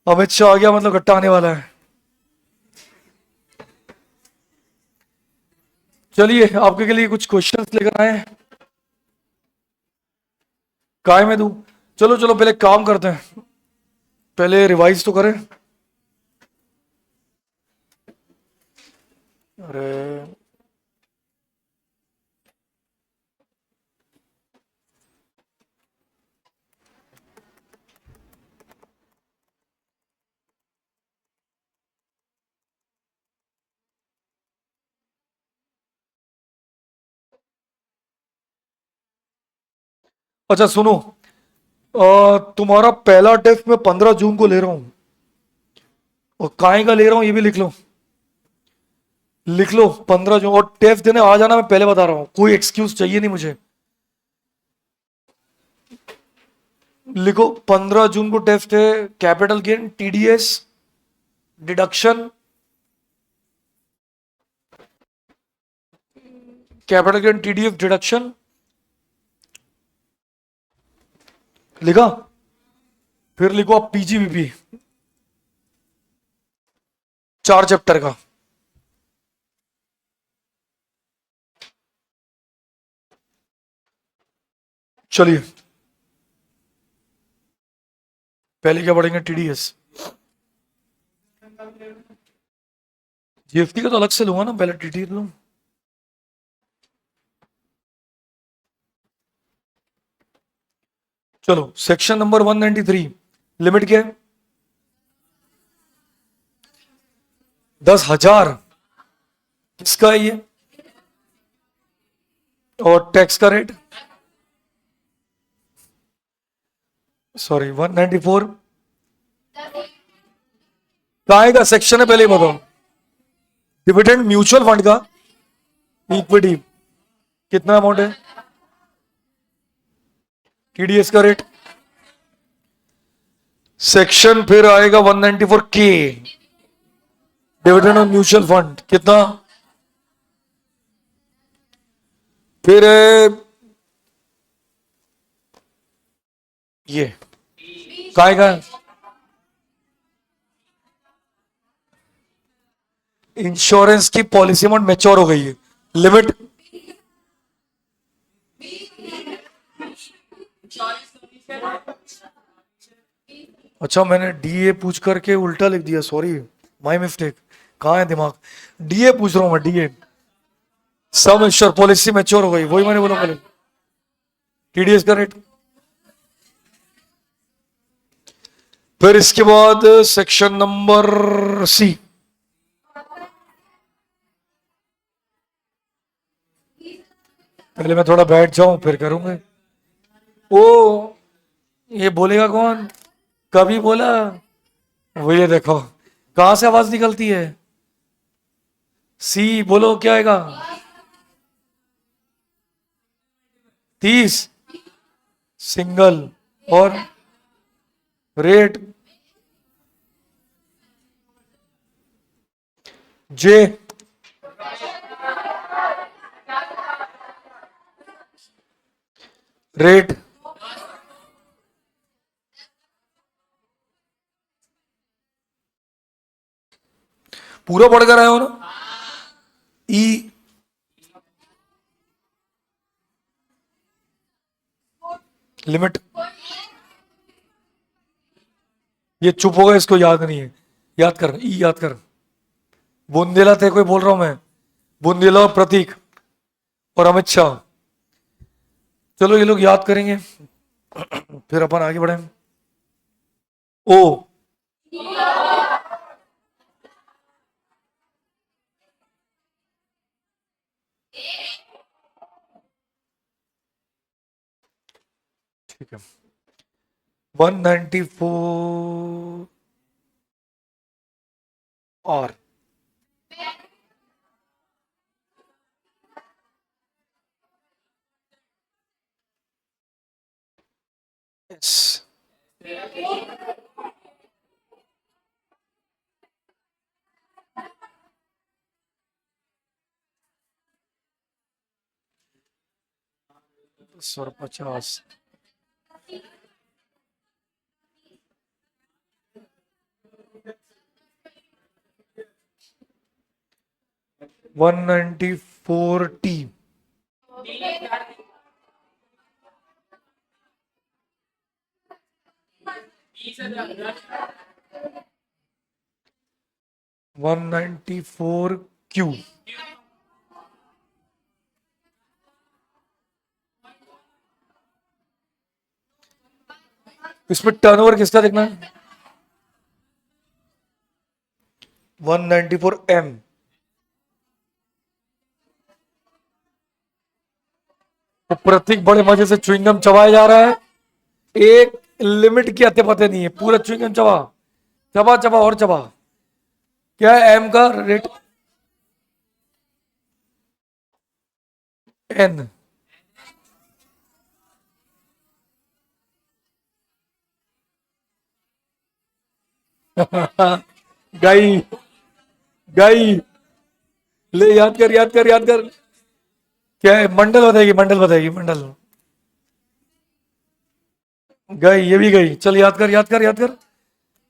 अमित शाह आ गया मतलब घट्टा आने वाला है। चलिए आपके लिए कुछ क्वेश्चंस लेकर आए हैं। काय में दूं? चलो चलो पहले काम करते हैं, पहले रिवाइज तो करें। अरे अच्छा सुनो, तुम्हारा पहला टेस्ट मैं 15 जून को ले रहा हूं, और काय का ले रहा हूं ये भी लिख लो। लिख लो 15 जून, और टेस्ट देने आ जाना, मैं पहले बता रहा हूं, कोई एक्सक्यूज चाहिए नहीं मुझे। लिखो 15 जून को टेस्ट है। Capital gain, TDS, deduction, capital gain TDS deduction. लिखा? फिर लिखो आप पीजीबीपी 4 चैप्टर का। चलिए पहले क्या पढ़ेंगे? टीडीएस। जीएसटी का तो अलग से लूंगा ना, पहले टीडीएस लूं। चलो सेक्शन नंबर 193, लिमिट क्या है? 10,000। किसका है ये? और टैक्स का रेट? सॉरी 194। काय का सेक्शन है पहले ही बताओ? डिविडेंड म्यूचुअल फंड का, इक्विटी, कितना अमाउंट है? टीडीएस का रेट। सेक्शन फिर आएगा 194 के, डिविडेंड ऑन म्यूचुअल फंड, कितना? फिर ये काय का? इंश्योरेंस की पॉलिसी अमाउंट मैच्योर हो गई है, लिमिट? अच्छा मैंने डीए पूछ करके उल्टा लिख दिया, सॉरी, माय मिस्टेक। कहाँ है दिमाग? डीए पूछ रहा हूं मैं, डीए। सम इंश्योर पॉलिसी मैच्योर हो गई, वही मैंने बोला पहले। टीडीएस का रेट। फिर इसके बाद सेक्शन नंबर सी। पहले मैं थोड़ा बैठ जाऊं फिर करूंगा। ओ, ये बोलेगा कौन? कभी बोला? वो ये देखो कहां से आवाज निकलती है। सी बोलो क्या आएगा? 30। सिंगल। और रेट? जे। रेट? पूरा पढ़कर आए हो ना? ई? लिमिट? ये चुप होगा, इसको याद नहीं है। याद कर, ई याद कर। बुंदेला थे कोई बोल रहा हूं मैं, बुंदेला और प्रतीक और अमित शाह। चलो ये लोग याद करेंगे, फिर अपन आगे बढ़े। ओ। ठीक है 194 और एस। और 50। 194T। One 194Q। इसमें टर्नओवर किसका देखना है? 194M। तो प्रतीक बड़े मजे से च्युइंगम चबाया जा रहा है। एक लिमिट की आते पते नहीं है, पूरा च्युइंगम चबा चबा चबा और चबा। क्या है एम का रेट? एन। गई गई। ले याद कर याद कर याद कर। क्या है? मंडल बताएगी, मंडल बताएगी, मंडल। गई, ये भी गई। चल याद कर याद कर याद कर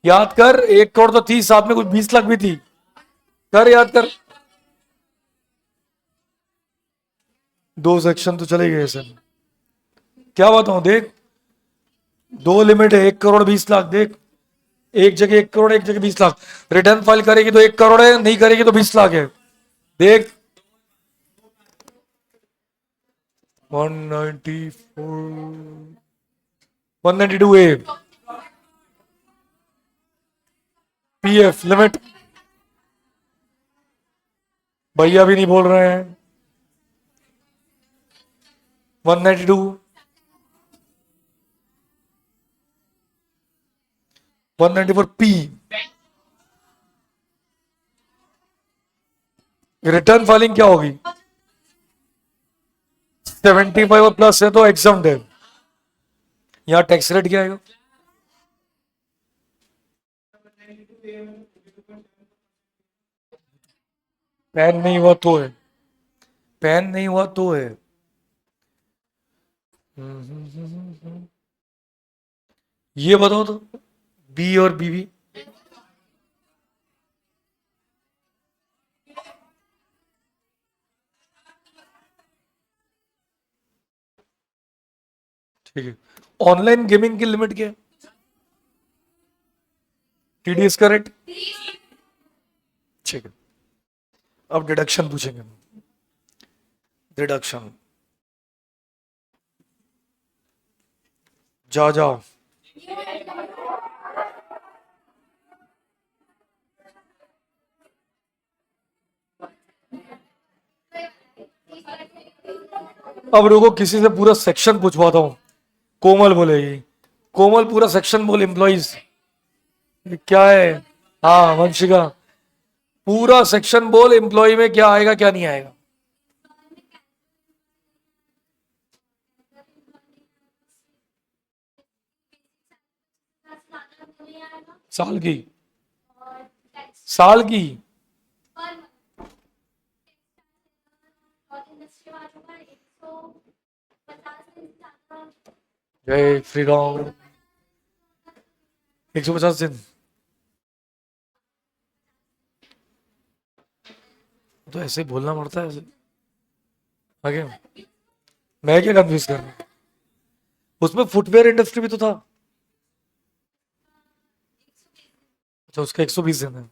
याद कर। 1 करोड़ तो थी, साथ में कुछ 20 लाख भी थी। कर याद कर। 2 सेक्शन तो चले गए सर। क्या बताऊं देख, 2 लिमिट है, 1 करोड़ 20 लाख। देख, एक जगह 1 करोड़, एक जगह 20 लाख। रिटर्न फाइल करेगी तो 1 करोड़ है, नहीं करेगी तो 20 लाख है। देख, 192A PF लिमिट। भैया भी नहीं बोल रहे हैं। 192 194P रिटर्न फाइलिंग क्या होगी? 75 और प्लस है तो एग्जाम है। यहाँ टैक्स रेट क्या आएगा? पैन नहीं हुआ तो है, पैन नहीं हुआ तो है। ये बताओ तो, बी और बीबी। ठीक है। ऑनलाइन गेमिंग की लिमिट क्या है? TDS का रेट। ठीक है। अब डिडक्शन पूछेंगे। डिडक्शन, जा जाओ। अब रुको, किसी से पूरा सेक्शन पूछवाता हूँ। कोमल बोलेगी। कोमल पूरा सेक्शन बोल, एम्प्लॉइज क्या है? हाँ वंशिका, पूरा सेक्शन बोल, एम्प्लॉय में क्या आएगा क्या नहीं आएगा। साल की, साल की। जय श्री राम। 150 दिन। तो ऐसे ही बोलना पड़ता है ऐसे आगे। मैं क्या कंफ्यूज कर रहा हूँ? उसमें फुटवेयर इंडस्ट्री भी तो था। अच्छा, उसका 120 दिन है।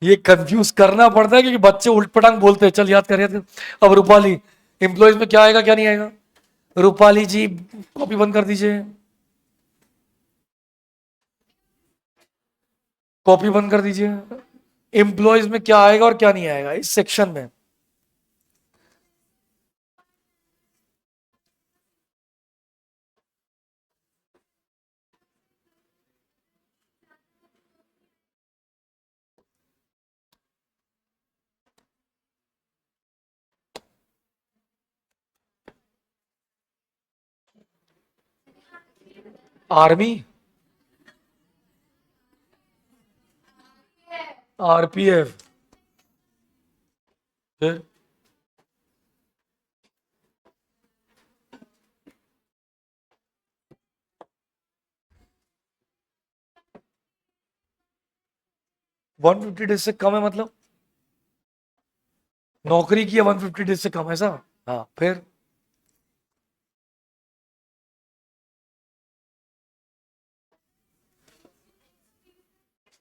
ये कंफ्यूज करना पड़ता है क्योंकि बच्चे उल्टपटांग बोलते हैं। चल याद कर याद कर। अब रूपाली, एम्प्लॉयज में क्या आएगा क्या नहीं आएगा? रूपाली जी कॉपी बंद कर दीजिए, कॉपी बंद कर दीजिए। एम्प्लॉयज में क्या आएगा और क्या नहीं आएगा इस सेक्शन में? आर्मी, RPF, फिर 150 डेज से कम है मतलब नौकरी की 150 डेज से कम है ऐसा? हाँ फिर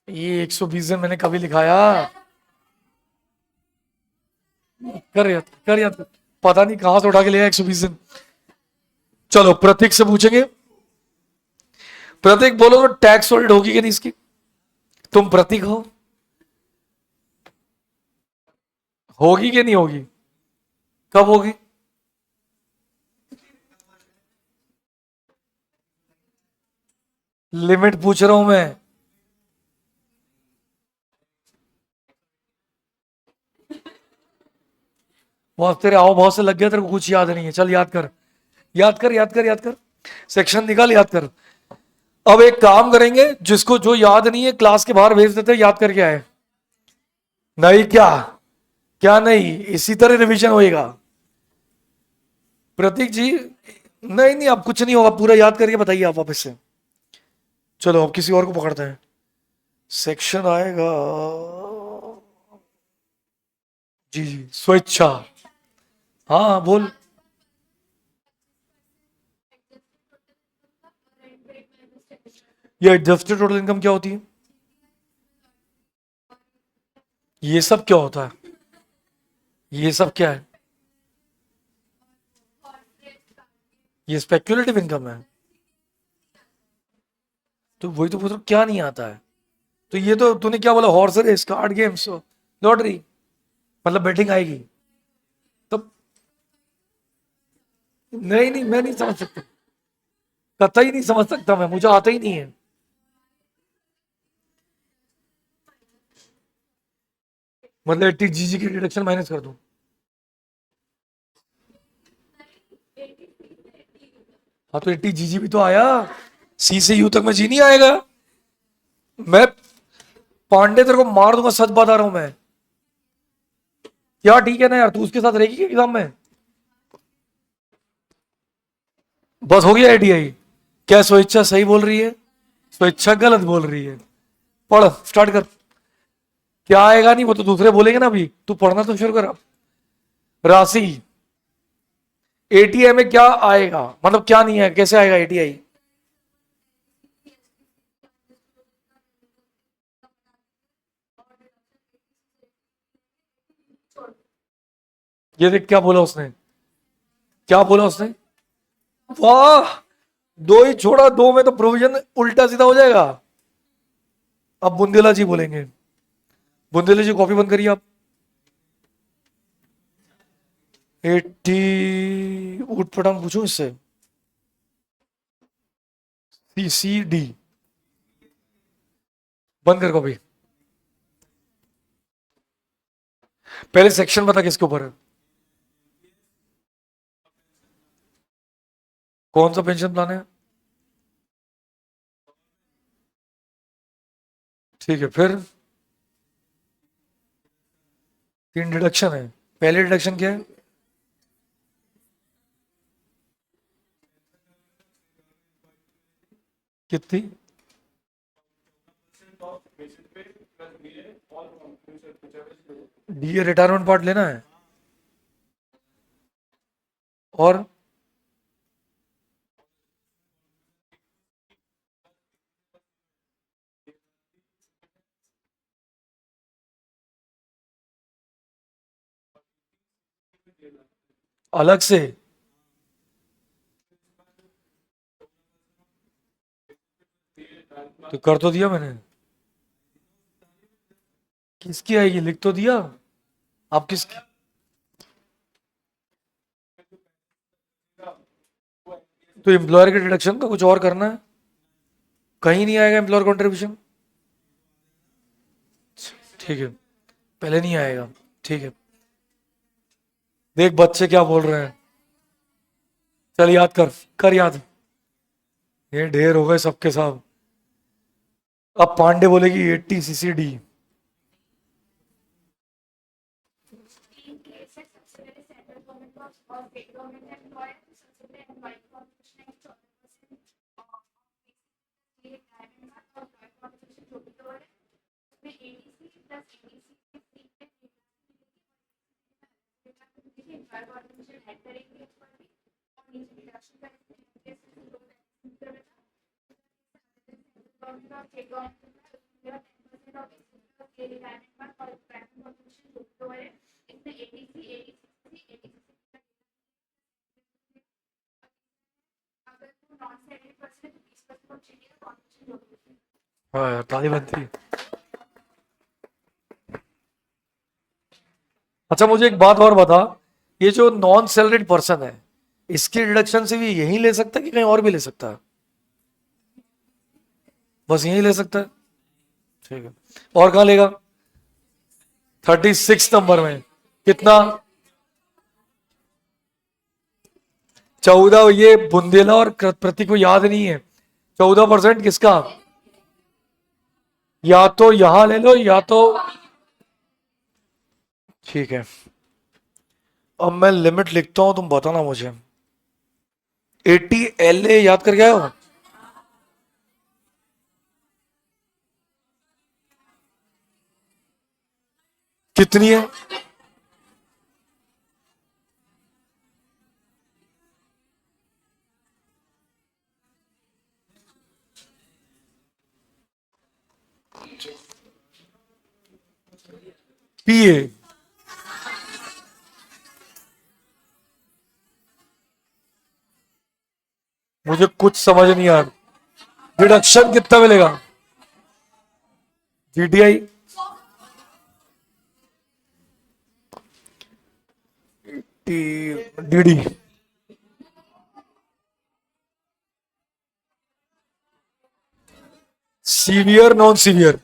ये 120 दिन मैंने कभी लिखाया? कर याद कर। पता नहीं कहां से उठा के लिया 120 दिन। चलो प्रतीक से पूछेंगे। प्रतीक बोलो तो टैक्स होल्ड होगी कि नहीं इसकी? तुम प्रतीक हो, होगी कि नहीं होगी? कब होगी? लिमिट पूछ रहा हूं मैं। बहुत तेरे आओ बहुत से लग गया, तेरे को कुछ याद नहीं है। चल याद कर, याद कर, याद कर, याद कर। सेक्शन निकाल, याद कर। अब एक काम करेंगे, जिसको जो याद नहीं है क्लास के बाहर भेज देते हैं, याद करके आए। नहीं क्या? क्या नहीं? इसी तरह रिवीजन होएगा। प्रतीक जी नहीं नहीं, अब कुछ नहीं होगा, पूरा याद करके बताइए आप वापस से। चलो अब किसी और को पकड़ते हैं। सेक्शन आएगा जी जी, स्वेच्छा। हाँ हाँ, बोल। ये एडजस्टेड टोटल इनकम क्या होती है? ये सब क्या होता है? ये सब क्या है? ये स्पेक्युलेटिव इनकम है। तो वही तो पूछ रहा हूं, क्या नहीं आता है? तो ये तो तूने क्या बोला, horse race, card games, lottery, मतलब बैटिंग आएगी तब? नहीं नहीं, मैं नहीं समझ सकता, कतई नहीं समझ सकता मैं, मुझे आता ही नहीं है। मतलब 80 जीजी की डिडक्शन माइनस कर दूं? हाँ तो 80 जीजी भी तो आया। सी से यू तक में जी नहीं आएगा। मैं पांडे तेरे को मार दूंगा, सच बता रहा हूं मैं। क्या ठीक है ना यार, तू उसके साथ रहेगी क्या एग्जाम में? बस हो गया आईटीआई। क्या स्वेच्छा सही बोल रही है? स्वेच्छा गलत बोल रही है। पढ़, स्टार्ट कर। क्या आएगा नहीं वो तो दूसरे बोलेंगे ना, अभी तू पढ़ना तो शुरू कर अब। राशि। एटीआई में क्या आएगा, मतलब क्या नहीं है, कैसे आएगा एटीआई? ये देख क्या बोला उसने, क्या बोला उसने। वाह, दो ही छोड़ा, दो में तो प्रोविजन उल्टा सीधा हो जाएगा। अब बुंदेला जी बोलेंगे। बुंदेला जी कॉपी बंद करिए आप। 80, ऊट पटांग पूछूं इससे? सी सी डी, बंद कर कॉपी। पहले सेक्शन बता किसके ऊपर है? कौन सा पेंशन प्लान है? ठीक है, फिर 3 डिडक्शन है। पहले डिडक्शन क्या है? कितनी? डी रिटायरमेंट पार्ट लेना है, और अलग से? तो कर तो दिया मैंने। किसकी आएगी, लिख तो दिया। आप किसकी? तो एम्प्लॉयर के डिडक्शन का कुछ और करना है। कहीं नहीं आएगा एम्प्लॉयर कंट्रीब्यूशन। ठीक है, पहले नहीं आएगा। ठीक है, देख बच्चे क्या बोल रहे हैं। चल याद कर, कर याद। ये ढेर हो गए सबके सब। अब पांडे बोलेगी 80 सीसी डी। हाँ यार, ताली बनती है। अच्छा मुझे एक बात और बता, ये जो नॉन सैलरीड पर्सन है, इसकी डिडक्शन से भी यही ले सकता है कि कहीं और भी ले सकता है? बस यही ले सकता है, ठीक है। और कहाँ लेगा? 36 नंबर में कितना? 14। ये बुंदेला और प्रतीक को याद नहीं है। 14% किसका? या तो यहां ले लो या तो, ठीक है। अब मैं लिमिट लिखता हूं, तुम बताना मुझे। 80 LA याद करके आए हो? कितनी है? PA। मुझे कुछ समझ नहीं आ रहा। डिडक्शन कितना मिलेगा? GTI DD। Severe non severe?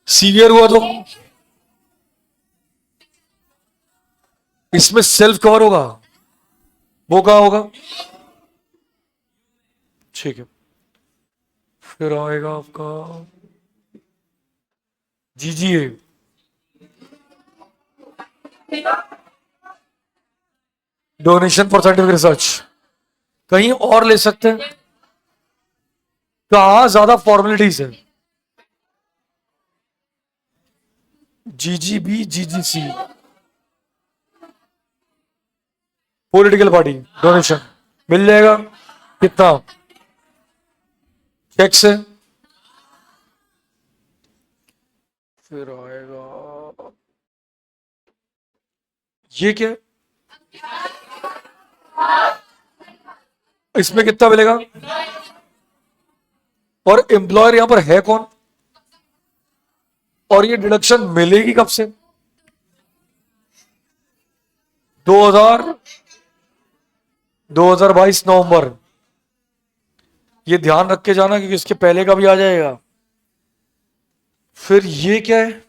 Severe हुआ तो इसमें सेल्फ कवर होगा, वो कहाँ होगा? ठीक है। फिर आएगा आपका GGA। Donation for scientific research. कहीं और ले सकते हैं? कहाँ ज्यादा फॉर्मेलिटीज है? GGB GGC। Political party donation मिल जाएगा। कितना? चेक से। फिर आएगा ये क्या है? इसमें कितना मिलेगा? और एम्प्लॉयर यहां पर है कौन? और ये डिडक्शन मिलेगी कब से? 2022 नवंबर। ये ध्यान रख के जाना क्योंकि इसके पहले का भी आ जाएगा। फिर ये क्या है?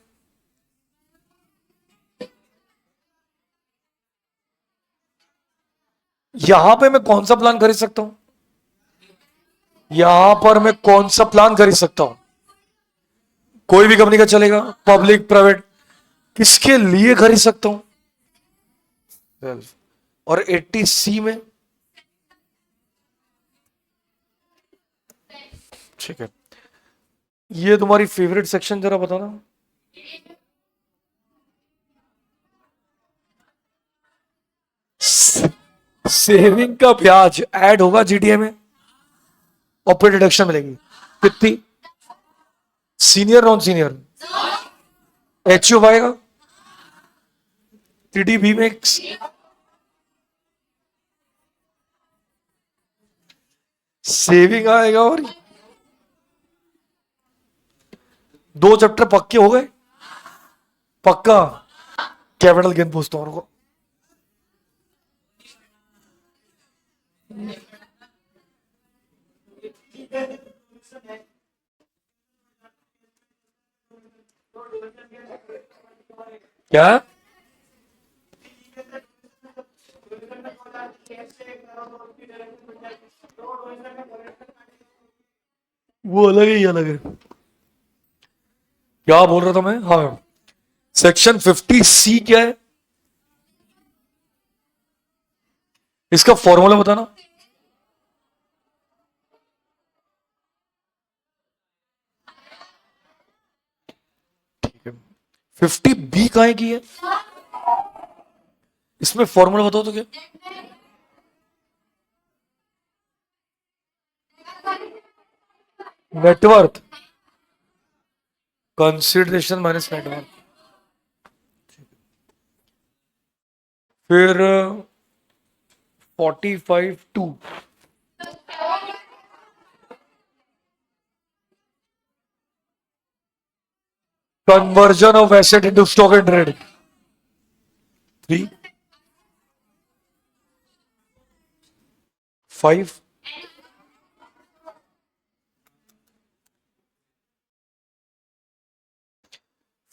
यहां पे मैं कौन सा प्लान खरीद सकता हूं? यहां पर मैं कौन सा प्लान खरीद सकता हूं? कोई भी कंपनी का चलेगा, पब्लिक प्राइवेट? किसके लिए खरीद सकता हूं? और 80C में? ठीक है। ये तुम्हारी फेवरेट सेक्शन जरा बताना। सेविंग का ब्याज ऐड होगा GTI में और फिर डिडक्शन मिलेगी कितनी? Senior non senior? HU आएगा? TDB में सेविंग आएगा और 2 चैप्टर पक्के हो गए। पक्का। कैपिटल गेन पूछता हूं उनको। क्या? वो अलग ही अलग है। क्या बोल रहा था मैं? हाँ, सेक्शन 50C क्या है? इसका फॉर्मूला बताना। 50B काहे की है? इसमें फॉर्मूला बताओ तो क्या? नेटवर्थ। कंसिडरेशन माइनस नेटवर्क, फिर 45 2 conversion of asset into stock and trade, 3 5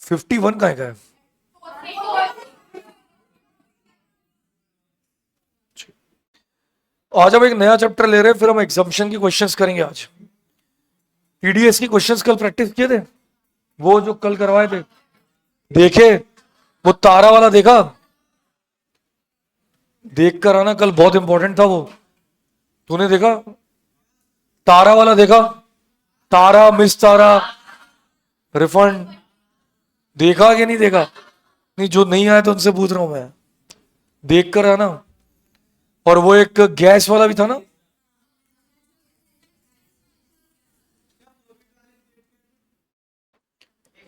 51 का है। आज हम एक नया चैप्टर ले रहे हैं, फिर हम एग्जाम्पशन की क्वेश्चंस करेंगे आज। टीडीएस की क्वेश्चंस कल प्रैक्टिस किए थे, वो जो कल करवाए थे, देखे? वो तारा वाला देखा? देख कर आना, कल बहुत इंपॉर्टेंट था वो। तूने देखा तारा वाला? देखा तारा, मिस तारा, रिफंड, देखा कि नहीं देखा? नहीं, जो नहीं आया तो उनसे पूछ रहा हूं मैं, देख कर आना। और वो एक गैस वाला भी था ना,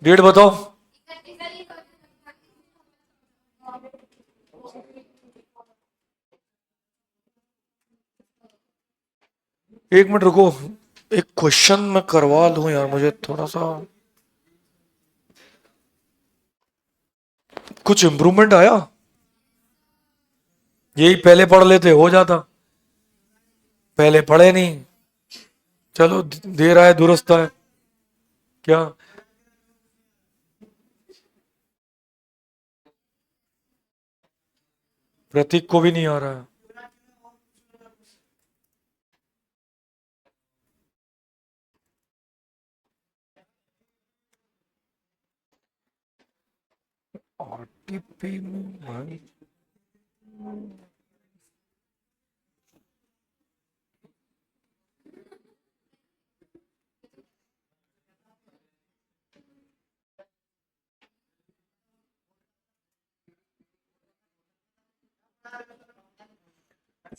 डेट बताओ। एक मिनट रुको, एक क्वेश्चन मैं करवा लूं यार, मुझे थोड़ा सा कुछ इंप्रूवमेंट आया। यही पहले पढ़ लेते हो जाता, पहले पढ़े नहीं। चलो, दे रहा है, दुरुस्त है क्या? प्रतीक को भी नहीं आ रहा है। आरटीपी में भाई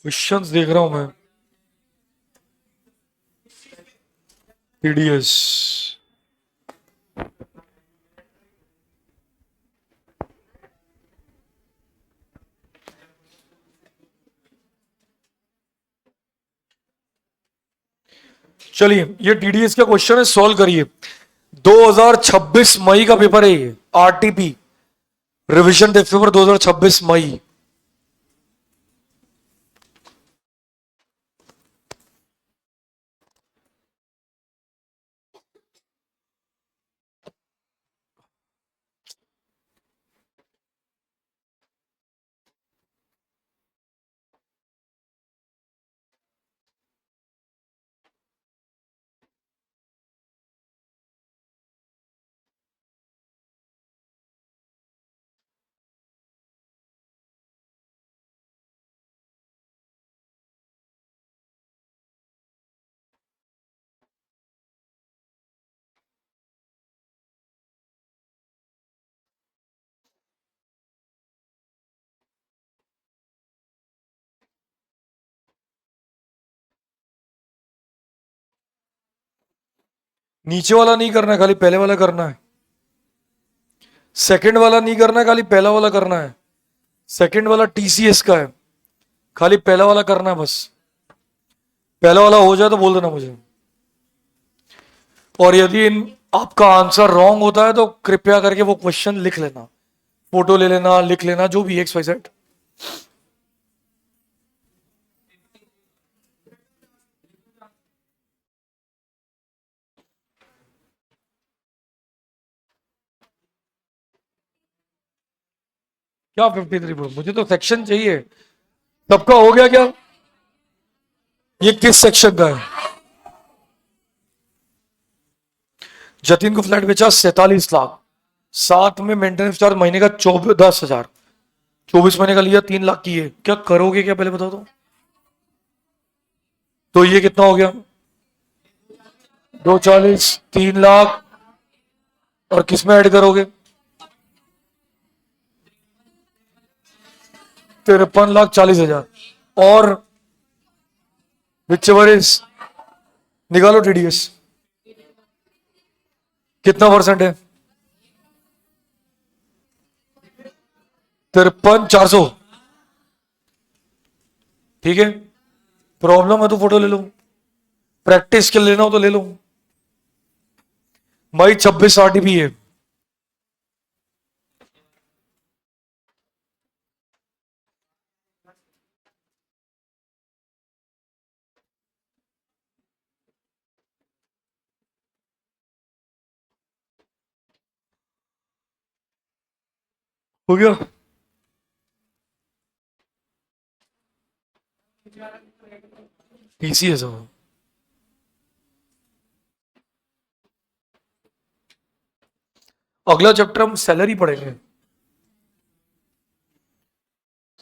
क्वेश्चंस देख रहा हूं मैं, टीडीएस। चलिए, ये टीडीएस का क्वेश्चन है, सॉल्व करिए। 2026 मई का पेपर है ये, आरटीपी रिवीजन टेस्ट पेपर 2026 मई। नीचे वाला नहीं करना है, खाली पहले वाला करना है। सेकंड वाला नहीं करना है, खाली पहला वाला करना है। सेकंड वाला टीसीएस का है, खाली पहला वाला करना है बस। पहला वाला हो जाए तो बोल देना मुझे। और यदि आपका आंसर रॉन्ग होता है तो कृपया करके वो क्वेश्चन लिख लेना, फोटो ले लेना, लिख लेना, जो भी एक्स वाई जेड। क्या 53? मुझे तो सेक्शन चाहिए। सबका हो गया क्या? ये किस सेक्शन का है? जतिन को फ्लैट बेचा 47 लाख, साथ में मेंटेनेंस चार्ज महीने का 10,000, 24 महीने का लिया, 3 लाख की है। क्या करोगे क्या, पहले बताओ तो ये कितना हो गया? 240, 3 लाख, और किस में ऐड करोगे? 53,40,000। और विच एवर इज, निकालो टीडीएस कितना परसेंट है। 53,400। ठीक है, प्रॉब्लम है तो फोटो ले लो, प्रैक्टिस के लिए लेना हो तो ले लो। मई 26 आरटीपी है। हो गया। इसी है सब। अगला चैप्टर हम सैलरी पढ़ेंगे।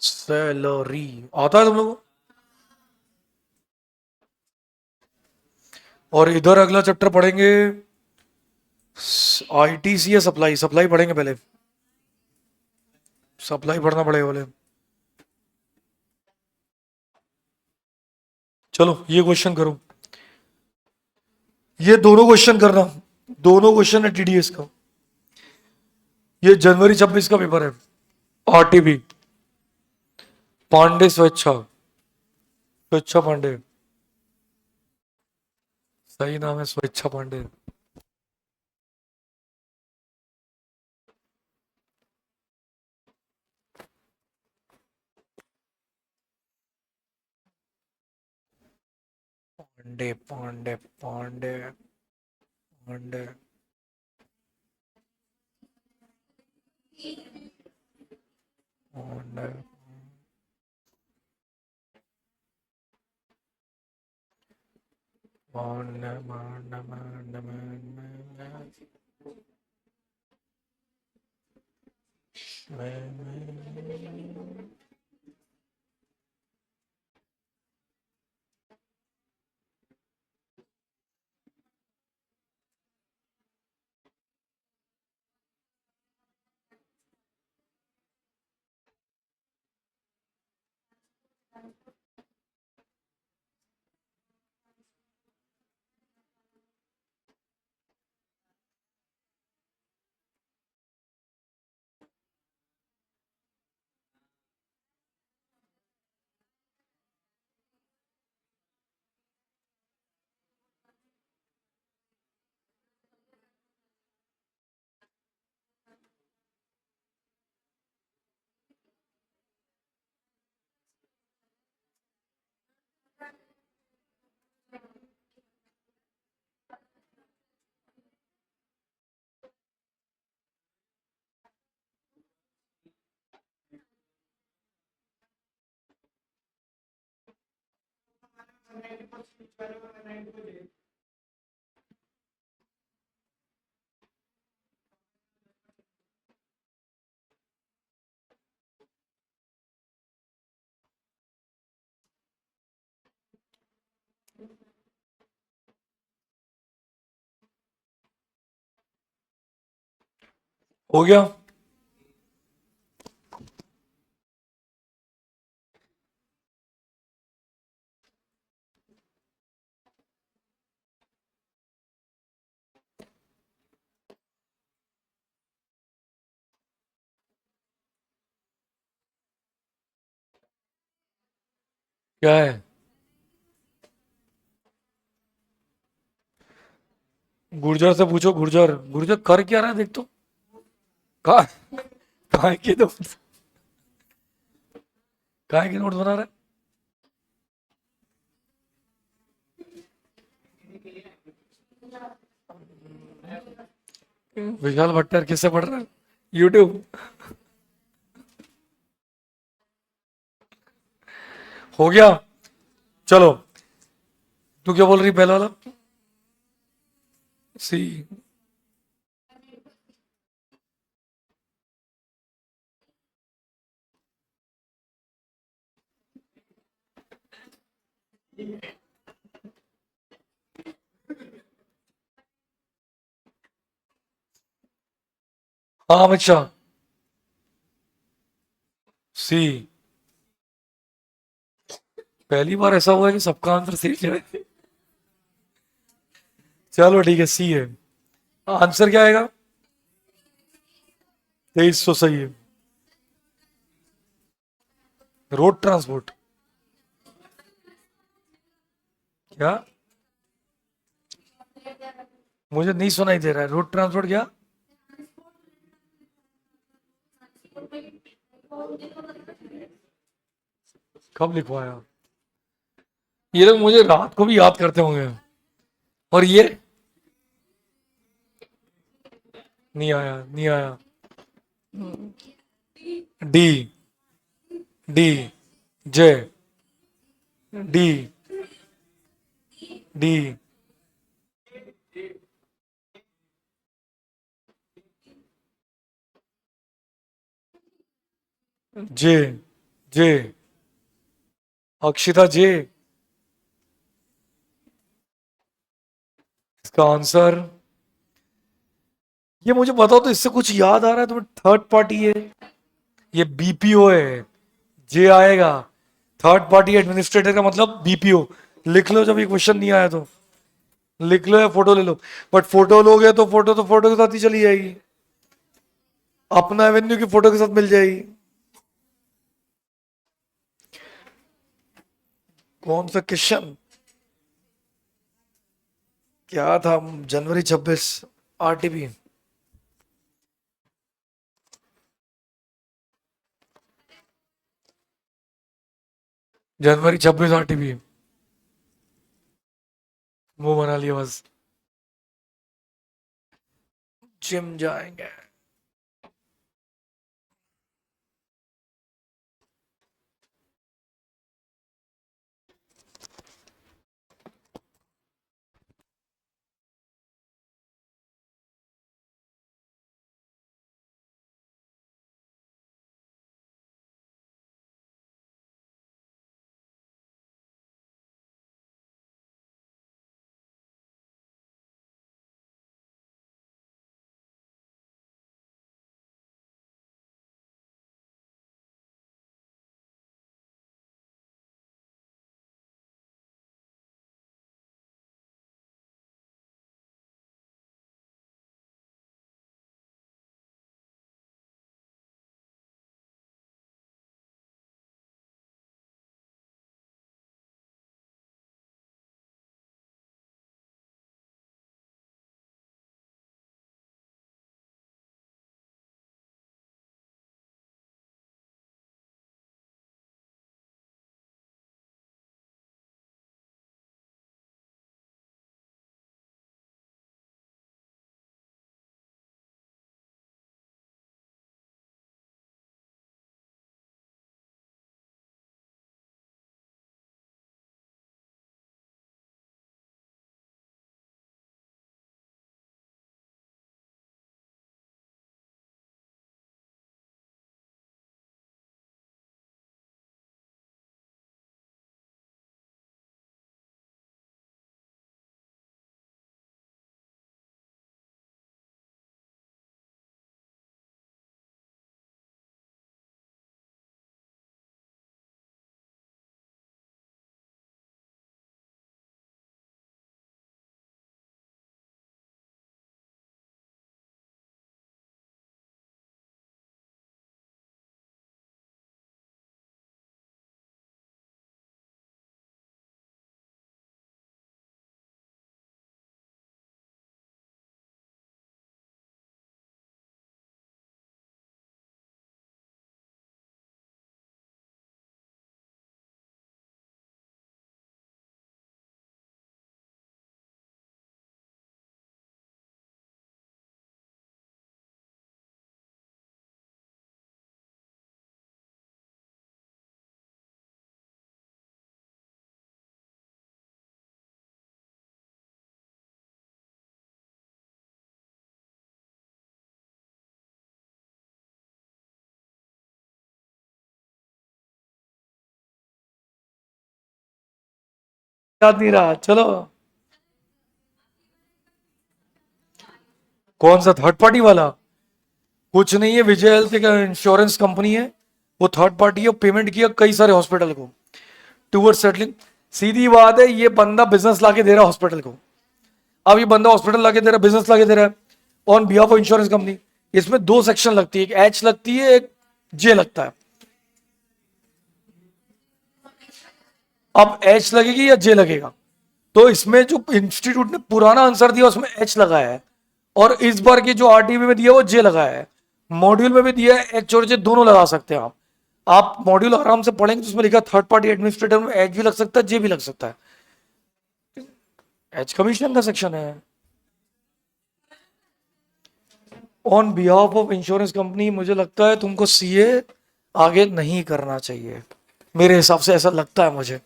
सैलरी आता है तुम लोगों को? और इधर अगला चैप्टर पढ़ेंगे आईटीसी या सप्लाई। सप्लाई पढ़ेंगे पहले, सप्लाई पढ़ना पड़ेगा बोले। चलो ये क्वेश्चन करो, ये दोनों क्वेश्चन करना, दोनों क्वेश्चन है टीडीएस का। ये जनवरी 26 का पेपर है, आरटीबी। पांडे स्वेच्छा, स्वेच्छा पांडे, सही नाम है स्वेच्छा पांडे। पांडे पांडे पांडे पांडे पांडे पांडे पांडे पांडे पांडे। हो गया। क्या है? गुर्जर से पूछो, गुर्जर गुर्जर कर क्या रहा है देख तो। कहा, कहा के तो, कहा के नोट बना रहा है? विशाल भट्टर किससे पढ़ रहा है? यूट्यूब। हो गया। चलो, तू क्या बोल रही पहला वाला? सी। हाँ अमित शाह। सी। पहली बार ऐसा हुआ है कि सबका आंसर सी है। चलो ठीक है, सी है आंसर। क्या आएगा? 2300 सही है। रोड ट्रांसपोर्ट क्या? मुझे नहीं सुनाई दे रहा है। रोड ट्रांसपोर्ट क्या? कब लिखवाया? ये लोग मुझे रात को भी याद करते होंगे। और ये नहीं आया, नहीं आया। डी, डी, जे, डी, डी, जे, जे, अक्षिता जे। इसका आंसर, ये मुझे बताओ तो इससे कुछ याद आ रहा है तुम्हें? थर्ड पार्टी है, ये बीपीओ है। जे आएगा। थर्ड पार्टी एडमिनिस्ट्रेटर का मतलब बीपीओ। लिख लो जब ये क्वेश्चन नहीं आया तो। लिख लो या फोटो ले लो। बट फोटो लोगे तो फोटो के साथ ही चली जाएगी। अपना एवेन्यू की फोटो के साथ मिल जाएगी। कौन सा क्वेश्चन क्या था? जनवरी 26 आरटीपी। जनवरी 26 आरटीपी। वो बना लिया बस। जिम जाएंगे। याद नहीं रहा, चलो। कौन सा थर्ड पार्टी वाला? कुछ नहीं है, विजय हेल्थ एक इंश्योरेंस कंपनी है। वो थर्ड पार्टी है, पेमेंट किया कई सारे हॉस्पिटल को टूवर्ड सेटलिंग। सीधी बात है, ये बंदा बिजनेस लाके दे रहा है हॉस्पिटल को। अब ये बंदा हॉस्पिटल लाके दे रहा है, बिजनेस लाके दे रहा है on behalf of insurance company. इसमें दो सेक्शन लगती है, एक एच लगती है, एक जे लगता है। अब एच लगेगी या जे लगेगा? तो इसमें जो इंस्टीट्यूट ने पुराना आंसर दिया उसमें एच लगाया है, और इस बार की जो आरटीबी में दिया वो जे लगाया है। मॉड्यूल में भी दिया है एच और जे दोनों लगा सकते हैं आप मॉड्यूल आराम से पढ़ेंगे तो उसमें लिखा थर्ड पार्टी एडमिनिस्ट्रेटर में एच भी लग सकता है, जे भी लग सकता है। एच कमीशन का सेक्शन है। On behalf of insurance company, मुझे लगता है तुमको सीए आगे नहीं करना चाहिए, मेरे हिसाब से ऐसा लगता है मुझे।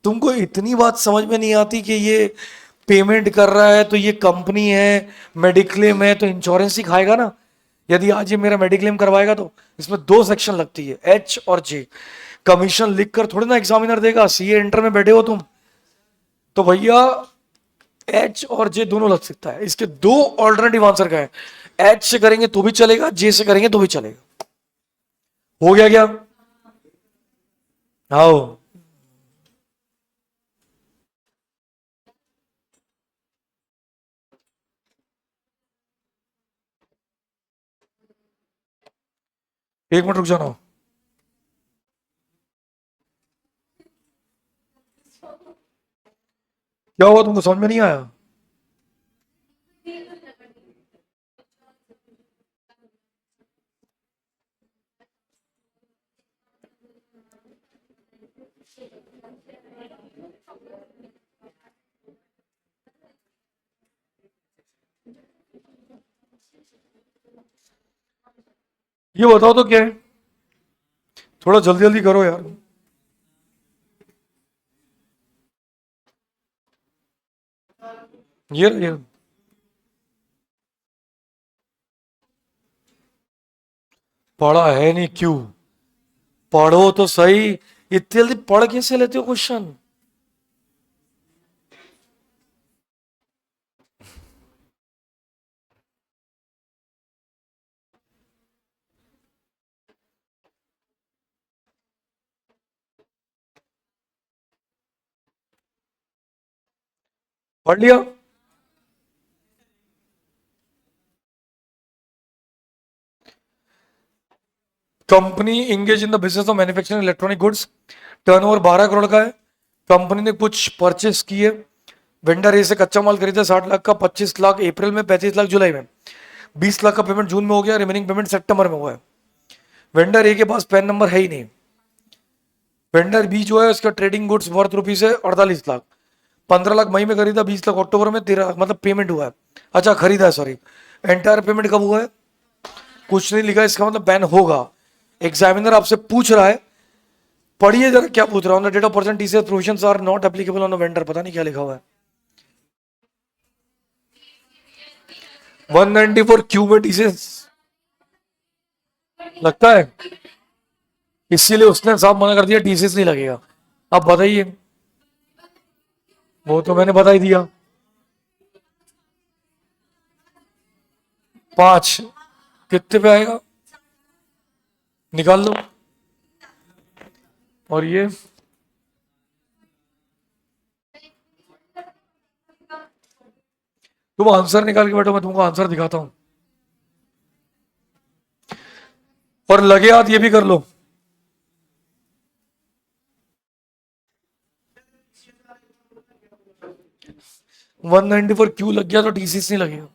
तुमको इतनी बात समझ में नहीं आती कि ये पेमेंट कर रहा है तो ये कंपनी है, मेडिक्लेम है तो इंश्योरेंस ही खाएगा ना। यदि आज ये मेरा मेडिक्लेम करवाएगा तो इसमें दो सेक्शन लगती है, एच और जे। कमीशन लिख कर थोड़ी ना एग्जामिनर देगा, सीए इंटर में बैठे हो तुम, तो भैया एच और जे दोनों लग सकता है। इसके दो ऑल्टरनेटिव आंसर का है, एच से करेंगे तो भी चलेगा, जे से करेंगे तो भी चलेगा। हो गया क्या? आओ। एक मिनट रुक जाना। क्या हुआ, तुमको समझ में नहीं आया? ये बताओ तो क्या है, थोड़ा जल्दी जल्दी करो यार। ये पढ़ा है नहीं क्यों? पढ़ो तो सही, इतनी जल्दी पढ़ कैसे लेते हो क्वेश्चन? पढ़ लिया? Company engage in the business of manufacturing electronic goods, turnover 12 crore का है। कंपनी ने कुछ परचेस किए, वेंडर ए से कच्चा माल खरीदा 60 लाख का, 25 लाख अप्रैल में, 35 लाख जुलाई में, 20 लाख का पेमेंट जून में हो गया, रिमेनिंग पेमेंट सितंबर में हुआ है। वेंडर ए के पास पैन नंबर है ही नहीं। वेंडर बी जो है उसका ट्रेडिंग गुड्स वर्थ रुपीज है 48 लाख, 15 लाख मई में खरीदा, 20 लाख अक्टूबर में, 13 मतलब पेमेंट हुआ है। अच्छा खरीदा है, सॉरी। एंटायर पेमेंट कब हुआ है? कुछ नहीं लिखा, इसका मतलब बैन होगा। एग्जामिनर आपसे पूछ रहा है, पढ़िए जरा क्या पूछ रहा हूँ। Date of person TCS provisions are not applicable on vendor, पता नहीं क्या लिखा हुआ है। 194 क्यू में टीसीएस लगता है, इसीलिए उसने साफ मना कर दिया टीसीएस नहीं लगेगा। अब बताइए, वो तो मैंने बता ही दिया। 5 कितने पे आएगा, निकाल लो। और ये तुम आंसर निकाल के बैठो, मैं तुमको आंसर दिखाता हूं। और लगे हाथ ये भी कर लो। 194 क्यू लग गया तो टीसीएस नहीं लगेगा।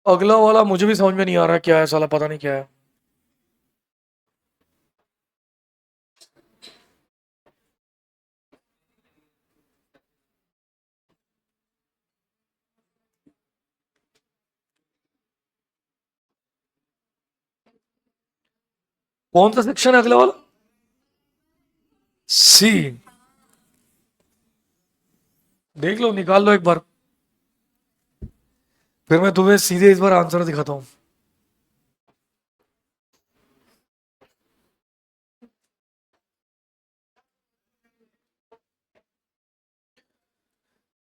अगला वाला मुझे भी समझ में नहीं आ रहा क्या है साला, पता नहीं क्या है। कौन सा सेक्शन है अगला वाला? सी। देख लो, निकाल लो एक बार, फिर मैं तुम्हें सीधे इस बार आंसर दिखाता हूं।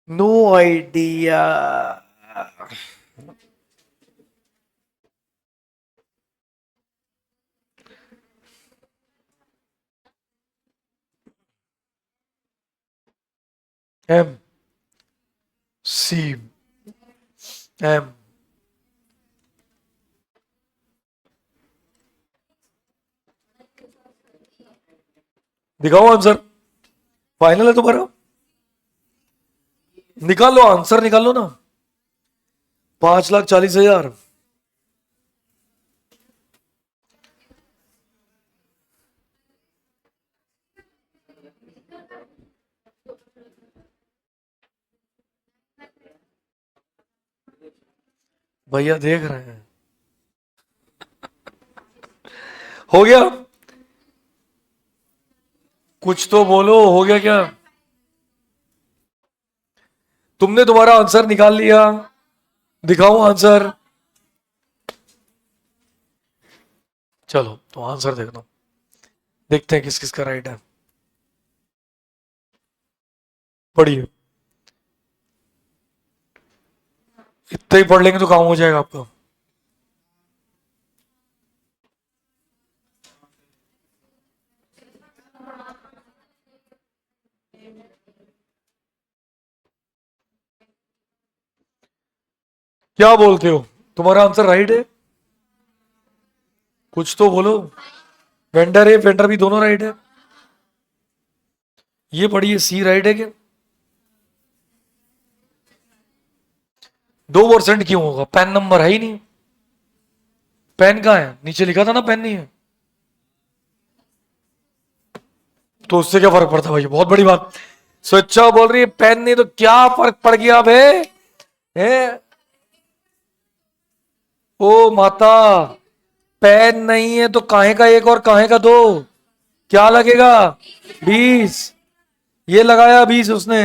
No idea. M C. M. दिखाओ आंसर, फाइनल है तुम्हारा, निकाल लो आंसर, निकाल लो ना। 5,40,000। भैया देख रहे हैं, हो गया? कुछ तो बोलो, हो गया क्या? तुमने तुम्हारा आंसर निकाल लिया, दिखाओ आंसर। चलो तो आंसर देख लो, देखते हैं किस किस का राइट है। पढ़िए, इतना ही पढ़ लेंगे तो काम हो जाएगा आपका। क्या बोलते हो, तुम्हारा आंसर राइट है? कुछ तो बोलो। वेंडर है, वेंडर भी दोनों राइट है। ये पढ़िए, सी राइट है क्या? 2% क्यों होगा, पेन नंबर है ही नहीं। पेन कहाँ है, नीचे लिखा था ना पेन नहीं है, तो उससे क्या फर्क पड़ता है भाई, बहुत बड़ी बात। स्वेच्छा बोल रही है पेन नहीं, तो क्या फर्क पड़ गया बे? है? ओ माता, पेन नहीं है तो काहे का एक और काहे का दो, क्या लगेगा? 20। ये लगाया 20 उसने।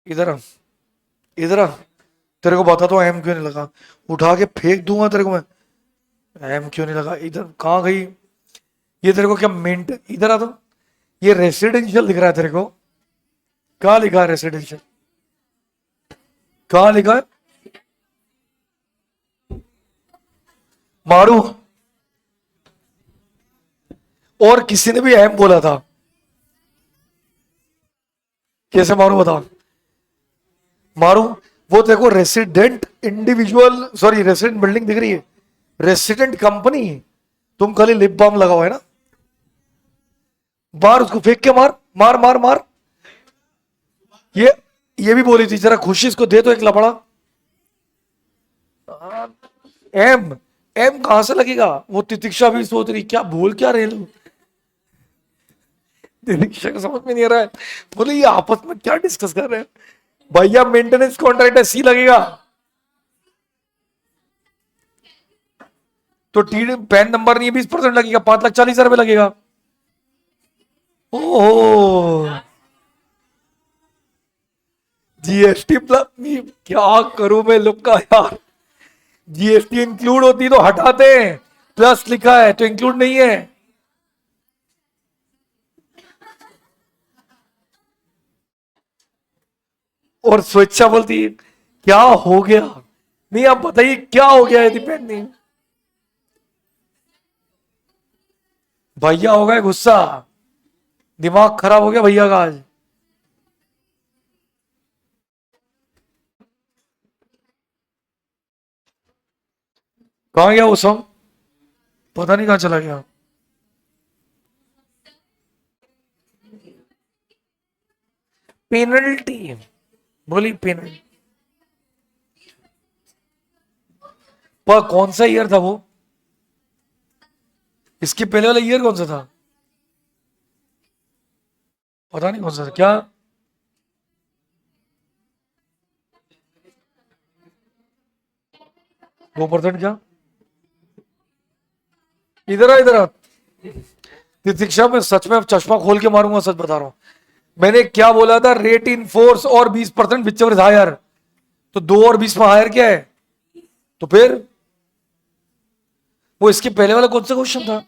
इधर आ, इधर आ, तेरे को बता तो एम क्यों नहीं लगा, उठा के फेंक दूंगा तेरे को मैं। एम क्यों नहीं लगा, इधर कहाँ गई? ये तेरे को क्या मिंट, इधर आ तो। ये रेसिडेंशियल दिख रहा है तेरे को? कहाँ लिखा है रेसिडेंशियल, कहाँ लिखा है? मारू, और किसी ने भी एम बोला था, कैसे मारू बता? मारू, वो तेरे को resident individual, sorry resident building दिख रही है, रेसिडेंट कंपनी। तुम खाली लिप बाम लगाओ है ना, मार उसको, फेंक के मार, मार मार मार। ये भी बोली थी जरा खुशी इसको दे, तो एक लपड़ा। एम, एम कहां से लगेगा, वो तितिक्षा भी सोच रही क्या बोल क्या रहे लोग, तितिक्षा को समझ में नहीं आ रहा है, बोले ये आपस में क्या डिस्कस कर रहे हैं। भैया मेंटेनेंस कॉन्ट्रैक्ट है, सी लगेगा। तो टी पैन नंबर नहीं है, 20% लगेगा, 5,40,000 रुपये लगेगा। ओह, जीएसटी प्लस, क्या करूं मैं लोग का यार, जीएसटी इंक्लूड होती तो हटाते हैं, प्लस लिखा है तो इंक्लूड नहीं है। और स्वेच्छा बोलती है क्या हो गया, नहीं आप बताइए क्या हो गया यदि पेन नहीं। भैया हो गए गुस्सा, दिमाग खराब हो गया भैया का आज। कहाँ गया वो सॉन्ग, पता नहीं कहाँ चला गया। पेनल्टी, बोली पेनल्टी, पर कौन सा ईयर था वो, इसके पहले वाला ईयर कौन सा था? पता नहीं कौन सा था क्या। 2% क्या, इधर आ, इधर आ। शिक्षा में सच में अब चश्मा खोल के मारूंगा, सच बता रहा हूं। मैंने क्या बोला था, रेट इन फोर्स और 20% विच एवर हायर, तो 2 और 20 में हायर क्या है, तो फिर वो इसके पहले वाला कौन सा क्वेश्चन था?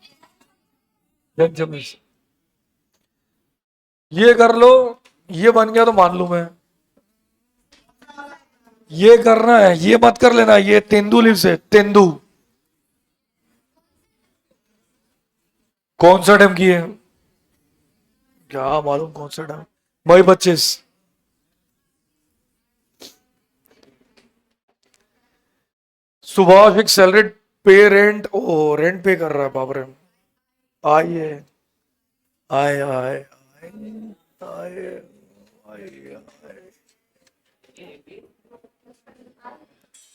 ये कर लो, ये बन गया तो मान लू मैं, ये करना है, ये मत कर लेना, ये तेंदु लिव से तेंदु। कौन सा डैम की है, क्या मालूम कौन सा डैम, मई 25। सुभाष एक सैलरी पे रेंट, ओ रेंट पे कर रहा है, बाप रे। आइए, आए आए आए आए आए।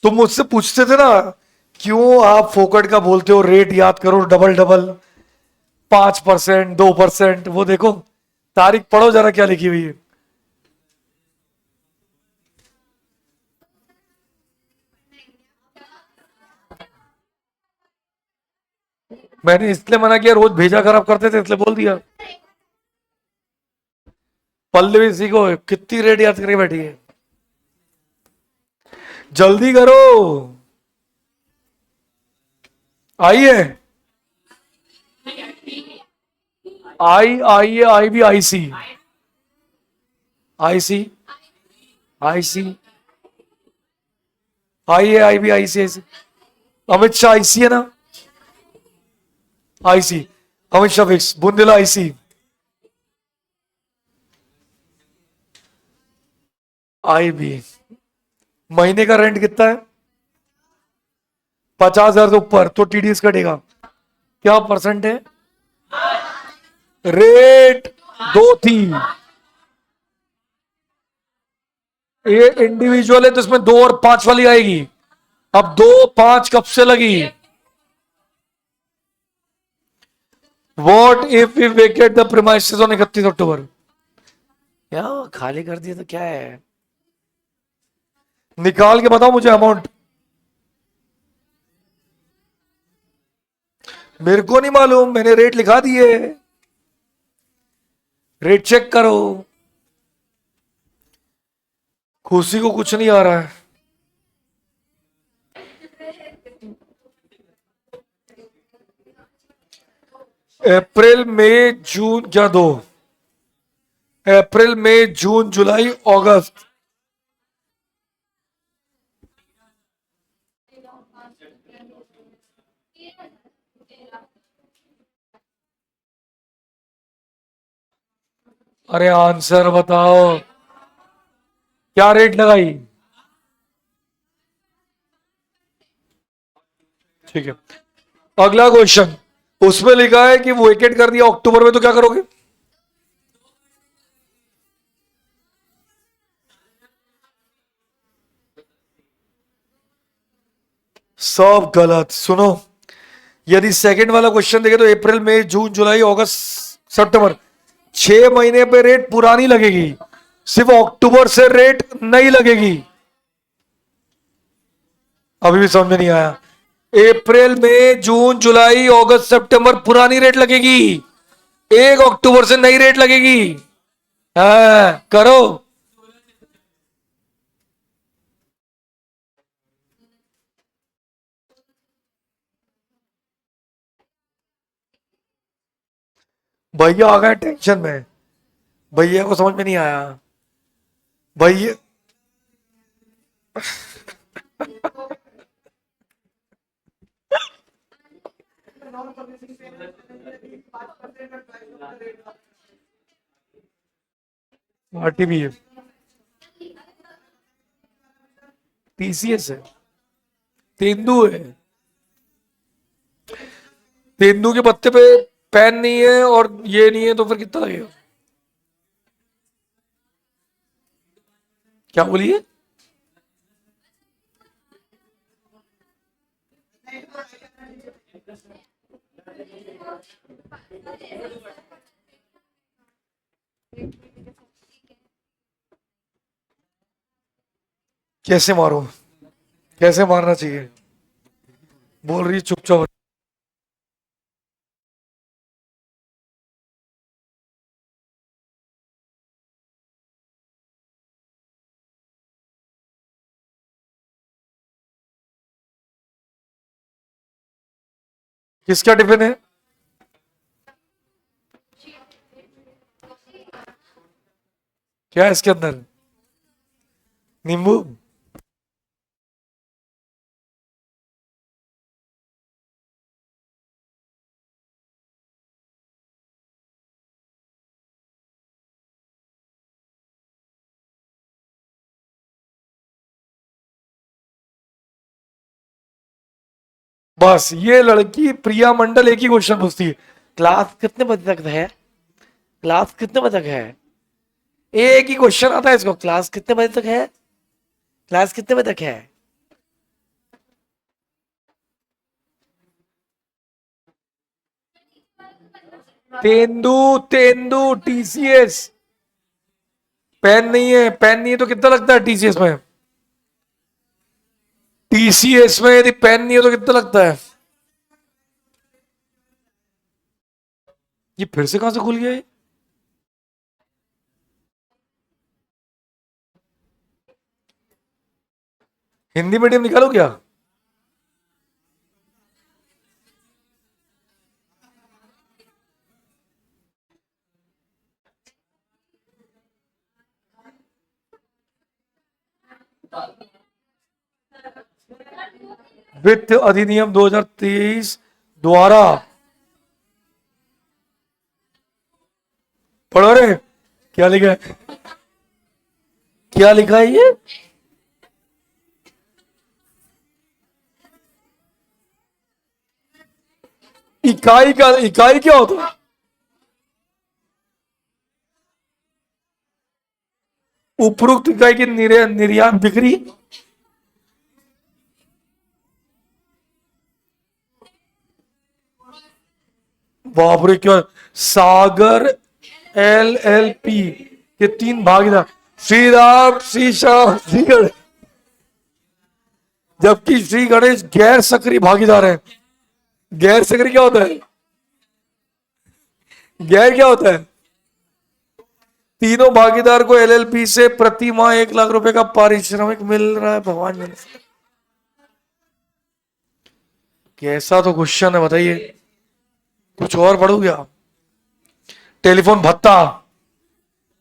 तुम मुझसे पूछते थे ना, क्यों आप फोकट का बोलते हो, रेट याद करो डबल डबल, 5%, 2%, वो देखो तारीख पढ़ो जरा क्या लिखी हुई है। मैंने इसलिए मना किया, रोज भेजा खराब करते थे, इसलिए बोल दिया। पल्लवी सीखो, कितनी रेट याद करके बैठी है, जल्दी करो। आइए, आई आइए, आई भी आई सी, आई सी, आई सी, आइए, आई भी आई सी, आई सी। अमित शाह आई सी है ना, आई सी, अमित शाह फिक्स, बुंदेला आई सी, आई भी। महीने का रेंट कितना है? 50,000 से ऊपर तो टीडीएस कटेगा। क्या परसेंट है? रेट दो थी, ये इंडिविजुअल है तो इसमें 2 और 5 वाली आएगी। अब 2 5 कब से लगी? What if we vacate the premises on 31 October? क्या खाली कर दिया तो क्या है? निकाल के बताओ मुझे अमाउंट। मेरे को नहीं मालूम, मैंने रेट लिखा दिए, रेट चेक करो। खुशी को कुछ नहीं आ रहा है। अप्रैल मई जून, क्या दो? अप्रैल मई जून जुलाई अगस्त। अरे आंसर बताओ, क्या रेट लगाई? ठीक है, अगला क्वेश्चन। उसमें लिखा है कि वो वेकेट कर दिया अक्टूबर में, तो क्या करोगे? सब गलत सुनो। यदि सेकंड वाला क्वेश्चन देखे तो अप्रैल मई जून जुलाई अगस्त सितंबर, 6 महीने पे रेट पुरानी लगेगी, सिर्फ अक्टूबर से रेट नई लगेगी। अभी भी समझ में नहीं आया? अप्रैल मई जून जुलाई अगस्त सितंबर पुरानी रेट लगेगी, 1 अक्टूबर से नई रेट लगेगी। हाँ करो। भैया आ गए टेंशन में, भैया को समझ में नहीं आया। भैया पार्टी भी है, टीसीएस है, तेंदू है, तेंदू के पत्ते पे पेन नहीं है और ये नहीं है, तो फिर कितना लगेगा? क्या बोलिए? कैसे मारो, कैसे मारना चाहिए? बोल रही है चुपचाप। किसका टिफिन है? क्या है इसके अंदर? नींबू? बस ये लड़की प्रिया मंडल एक ही क्वेश्चन पूछती है, क्लास कितने बजे तक है, क्लास कितने बजे तक है। एक ही क्वेश्चन आता है इसको, क्लास कितने बजे तक है, क्लास कितने बजे तक है। तेंदू, तेंदू, टीसीएस। पेन नहीं है, पेन नहीं है तो कितना लगता है टीसीएस में। टीसीएस में यदि पेन नहीं है तो कितना लगता है। ये फिर से कहां से खुल गया ये। हिंदी मीडियम निकालो क्या। वित्त अधिनियम 2023 द्वारा, पढ़ो रे, क्या लिखा है, क्या लिखा है ये। इकाई का, इकाई क्या होता है। उपरोक्त इकाई की निर्यात बिक्री। बाप रे क्या। सागर एलएलपी के 3 भागीदार, श्री राम, श्री श्याम, श्री गणेश, जबकि श्री गणेश गैर सक्रिय भागीदार है। गैर सक्रिय क्या होता है, गैर क्या होता है। तीनों भागीदार को एलएलपी से प्रति माह 1 लाख रुपए का पारिश्रमिक मिल रहा है, भगवान जाने। कैसा तो क्वेश्चन है बताइए, कुछ और पढ़ू क्या। टेलीफोन भत्ता,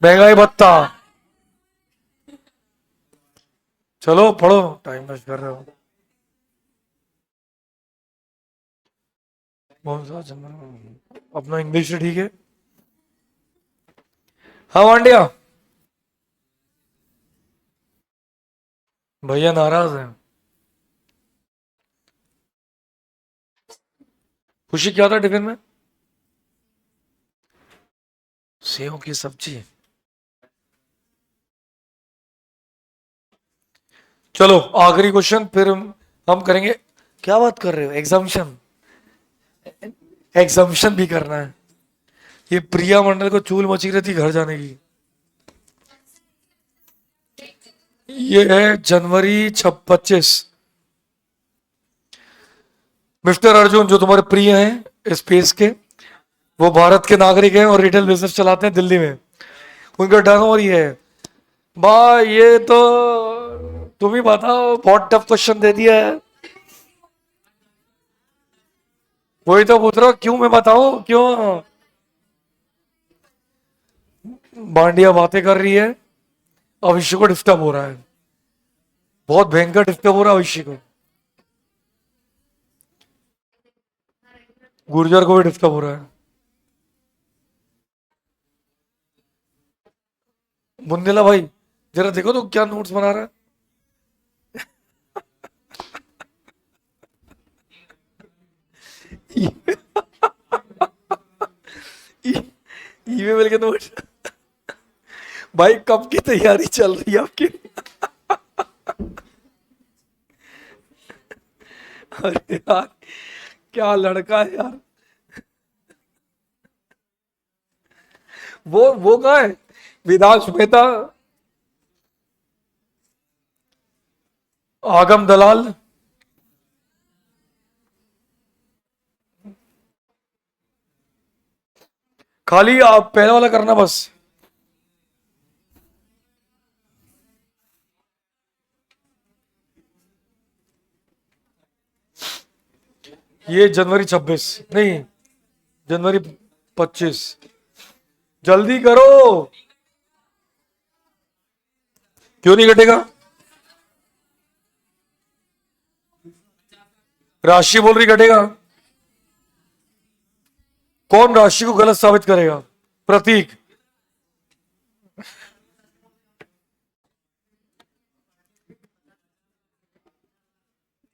महंगाई भत्ता। चलो पढ़ो, टाइम वेस्ट कर रहे हो। कौन सा अपना इंग्लिश ठीक है। हाँ वांडिया, भैया नाराज है। खुशी क्या था टिफिन में। सेव की सब्जी। चलो आखिरी क्वेश्चन, फिर हम करेंगे। क्या बात कर रहे हो, एग्जाम्शन, एग्जाम्शन भी करना है। ये प्रिया मंडल को चूल मची रही थी घर जाने की। ये है जनवरी 25। मिस्टर अर्जुन जो तुम्हारे प्रिय हैं स्पेस के, वो भारत के नागरिक हैं और रिटेल बिजनेस चलाते हैं दिल्ली में। उनका टर्नओवर ये है। भाई ये तो तुम ही बताओ, बहुत टफ क्वेश्चन दे दिया है। वही तो पूछ रहा हूं, क्यों मैं बताऊं क्यों। बांडिया बातें कर रही है, अविष्य को डिस्टर्ब हो रहा है, बहुत भयंकर डिस्टर्ब हो रहा है अविष्य को। गुर्जर को भी डिस्टर्ब हो रहा है। बुंदेला भाई जरा देखो तो क्या नोट्स बना रहा है। ईमेल के नोट्स। भाई कब की तैयारी चल रही है आपकी। अरे यार क्या लड़का है यार। वो कहाँ है, विदाश मेहता, आगम दलाल। खाली आप पहले वाला करना बस। ये जनवरी 26 नहीं, जनवरी 25। जल्दी करो। क्यों नहीं कटेगा। राशि बोल रही कटेगा। कौन राशि को गलत साबित करेगा। प्रतीक।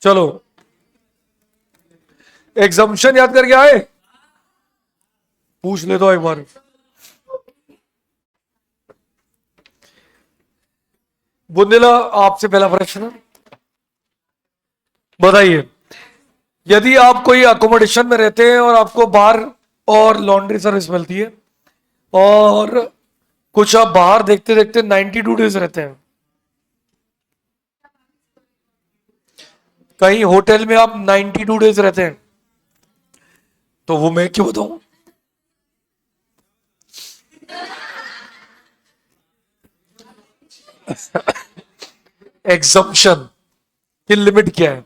चलो एग्जम्पशन याद करके आए? पूछ ले दो एक बार। बुंदेला, आपसे पहला प्रश्न बताइए, यदि आप कोई अकोमोडेशन में रहते हैं और आपको बार और लॉन्ड्री सर्विस मिलती है, और कुछ आप बाहर देखते देखते 92 डेज रहते हैं, कहीं होटल में आप 92 डेज रहते हैं, तो वो मैं क्यों बताऊं? एग्जम्पशन की लिमिट क्या है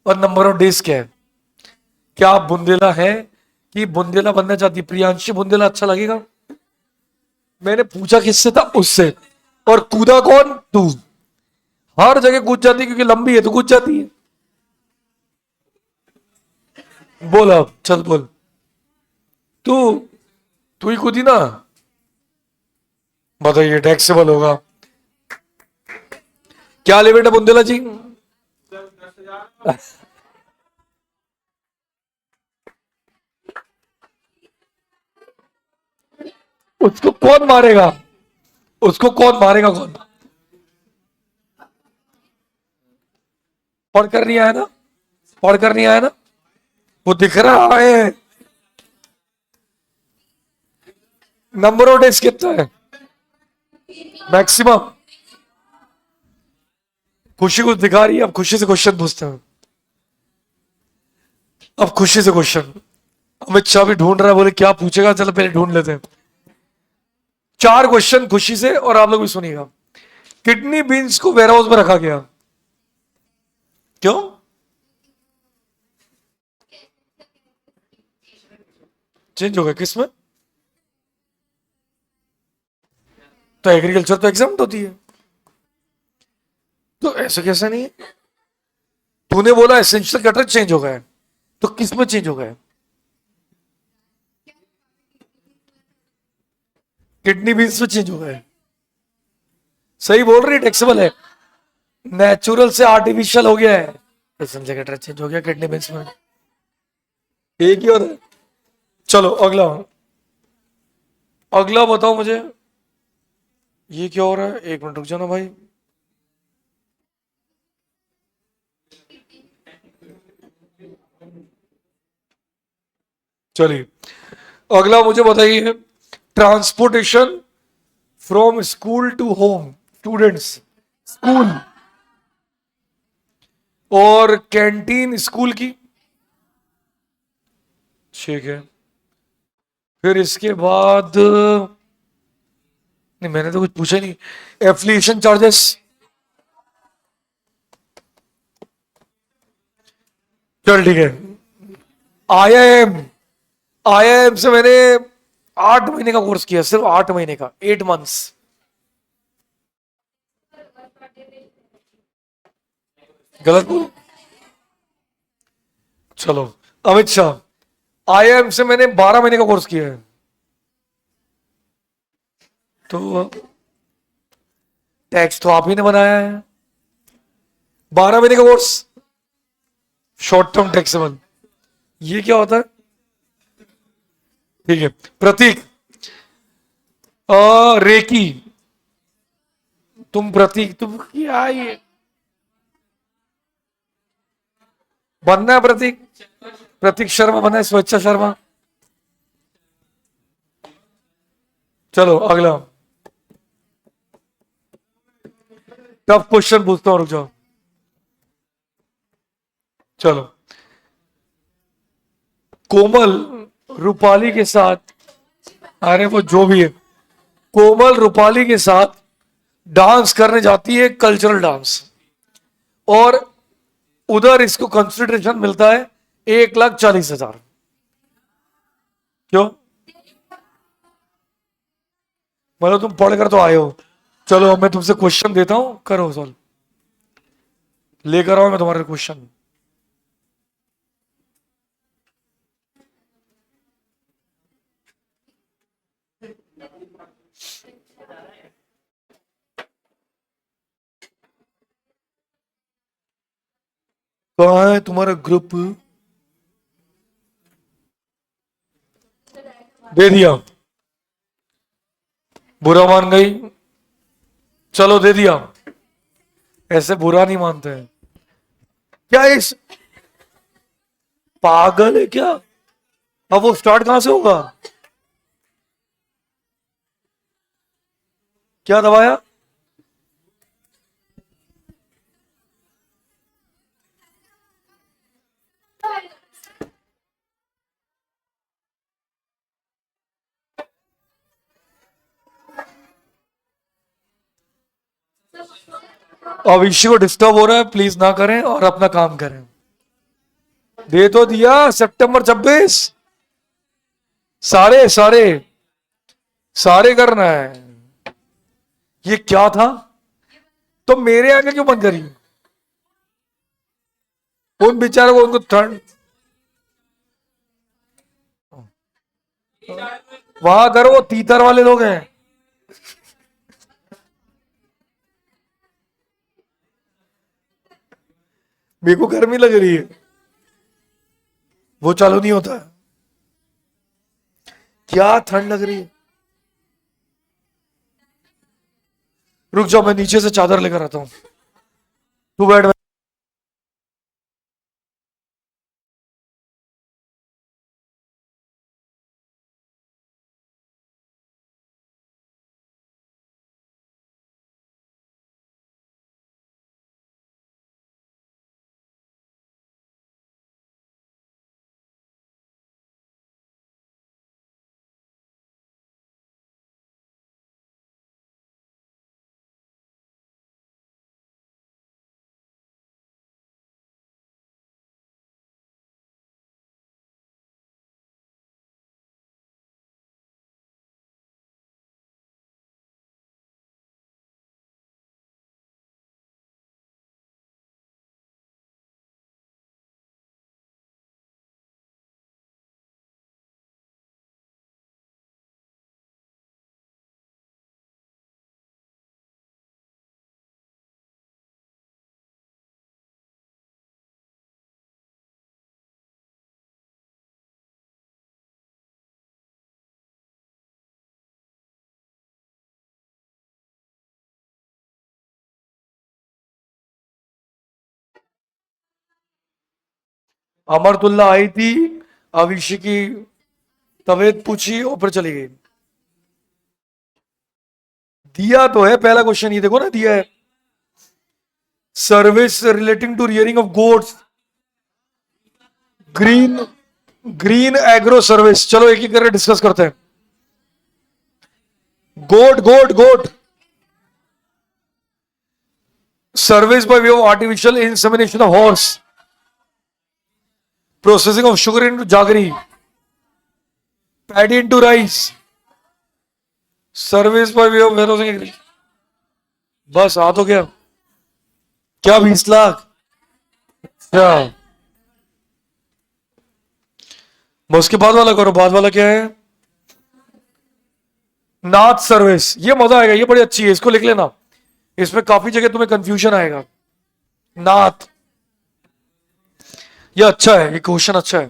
और नंबर ऑफ डेज क्या है? क्या आप बुंदेला है कि बुंदेला बनना चाहती है? प्रियांशी बुंदेला अच्छा लगेगा? मैंने पूछा किससे था? उससे। और कूदा कौन? तू। हर जगह कूद जाती है, क्योंकि लंबी है तो कूद जाती है। बोल, अब चल बोल। तू तू ही कूदी ना। बताइए, टैक्सेबल होगा? क्या लिमिट है बुंदेला जी? उसको कौन मारेगा? उसको कौन मारेगा? कौन? पढ़कर नहीं आया ना? पढ़कर नहीं आया ना? वो दिख रहा है। नंबर ऑफ डेज कितना है मैक्सिमम? खुशी कुछ दिखा रही है, अब खुशी से क्वेश्चन पूछते हैं। अब खुशी से क्वेश्चन। अमित शाह भी ढूंढ रहा है, बोले क्या पूछेगा, चलो पहले ढूंढ लेते हैं। 4 क्वेश्चन खुशी से, और आप लोग भी सुनिएगा। किडनी बीन्स को वेयर हाउस में रखा गया, क्यों? चेंज हो गया किसमें? तो एग्रीकल्चर तो एग्जाम होती है, तो ऐसा कैसा नहीं है? तूने बोला एसेंशियल कटर चेंज हो गया है, तो किसमें चेंज हो गया है? किडनी बीन्स में चेंज हो गया है। सही बोल रही, टैक्सेबल है। नेचुरल से आर्टिफिशियल हो गया है, एसेंशियल कटर चेंज हो गया किडनी बीन्स में। एक ही और है। चलो अगला। अगला बताओ मुझे, ये क्या हो रहा है? 1 मिनट रुक जाना भाई। चलिए, अगला मुझे बताइए, transportation from school to home, students, school और कैंटीन स्कूल की, ठीक है। फिर इसके बाद, नहीं मैंने तो कुछ पूछा नहीं। एफिलिएशन चार्जेस, चल ठीक है। आईआईएम, आईआईएम से मैंने 8 महीने का कोर्स किया, सिर्फ 8 महीने का, 8 मंथ्स। गलत बोल? चलो, अमित शाह, आईआईएम से मैंने 12 महीने का कोर्स किया है, तो टैक्स तो आप ही ने बनाया है। 12 महीने का कोर्स, शॉर्ट टर्म टैक्सेबल। ये क्या होता है? ठीक है। प्रतीक, रेकी, तुम प्रतीक, तुम क्या ये बनना है? प्रतीक, प्रतीक शर्मा बनना है, स्वेच्छा शर्मा। चलो अगला टफ क्वेश्चन पूछता हूं, रुक जाओ। चलो, कोमल रूपाली के साथ, अरे वो जो भी है, कोमल रूपाली के साथ डांस करने जाती है, कल्चरल डांस, और उधर इसको कंसिडरेशन मिलता है 1,40,000। क्यों? मतलब तुम पढ़कर तो आए हो। चलो अब मैं तुमसे क्वेश्चन देता हूं, करो सॉल्व, लेकर आओ मैं तुम्हारे क्वेश्चन। कहाँ है तुम्हारा ग्रुप? दे दिया, बुरा मान गई, चलो दे दिया। ऐसे बुरा नहीं मानते हैं क्या? इस पागल है क्या? अब वो स्टार्ट कहां से होगा? क्या दबाया? अब इश्यू को डिस्टर्ब हो रहा है, प्लीज ना करें और अपना काम करें। दे तो दिया, सितंबर 26। सारे सारे सारे करना है। ये क्या था? तो मेरे आगे क्यों बंद करी? उन बेचारों को, उनको ठंड, वहां करो, वो तीतर वाले लोग हैं। मेरे को गर्मी लग रही है, वो चालू नहीं होता है। क्या ठंड लग रही है? रुक जाओ, मैं नीचे से चादर लेकर आता हूँ। तू बैठ। अमरतुल्ला आई थी, अविशी की तबीयत पूछी, ऊपर चली गई। दिया तो है पहला क्वेश्चन, ये देखो ना, दिया है service relating to rearing of goats, green green agro service. चलो एक एक करके डिस्कस करते हैं। Goat goat goat service by way of artificial insemination of horse, processing of sugar into jaggery, paddy into rice, service by way of warehousing. बस आ तो गया। क्या 20 लाख? क्या? बस उसके बाद वाला करो, बाद वाला क्या है? नाथ सर्विस। ये मजा आएगा, ये बड़ी अच्छी है, इसको लिख लेना। इसमें काफी जगह तुम्हें कंफ्यूजन आएगा। नाथ, ये अच्छा है, ये क्वेश्चन अच्छा है।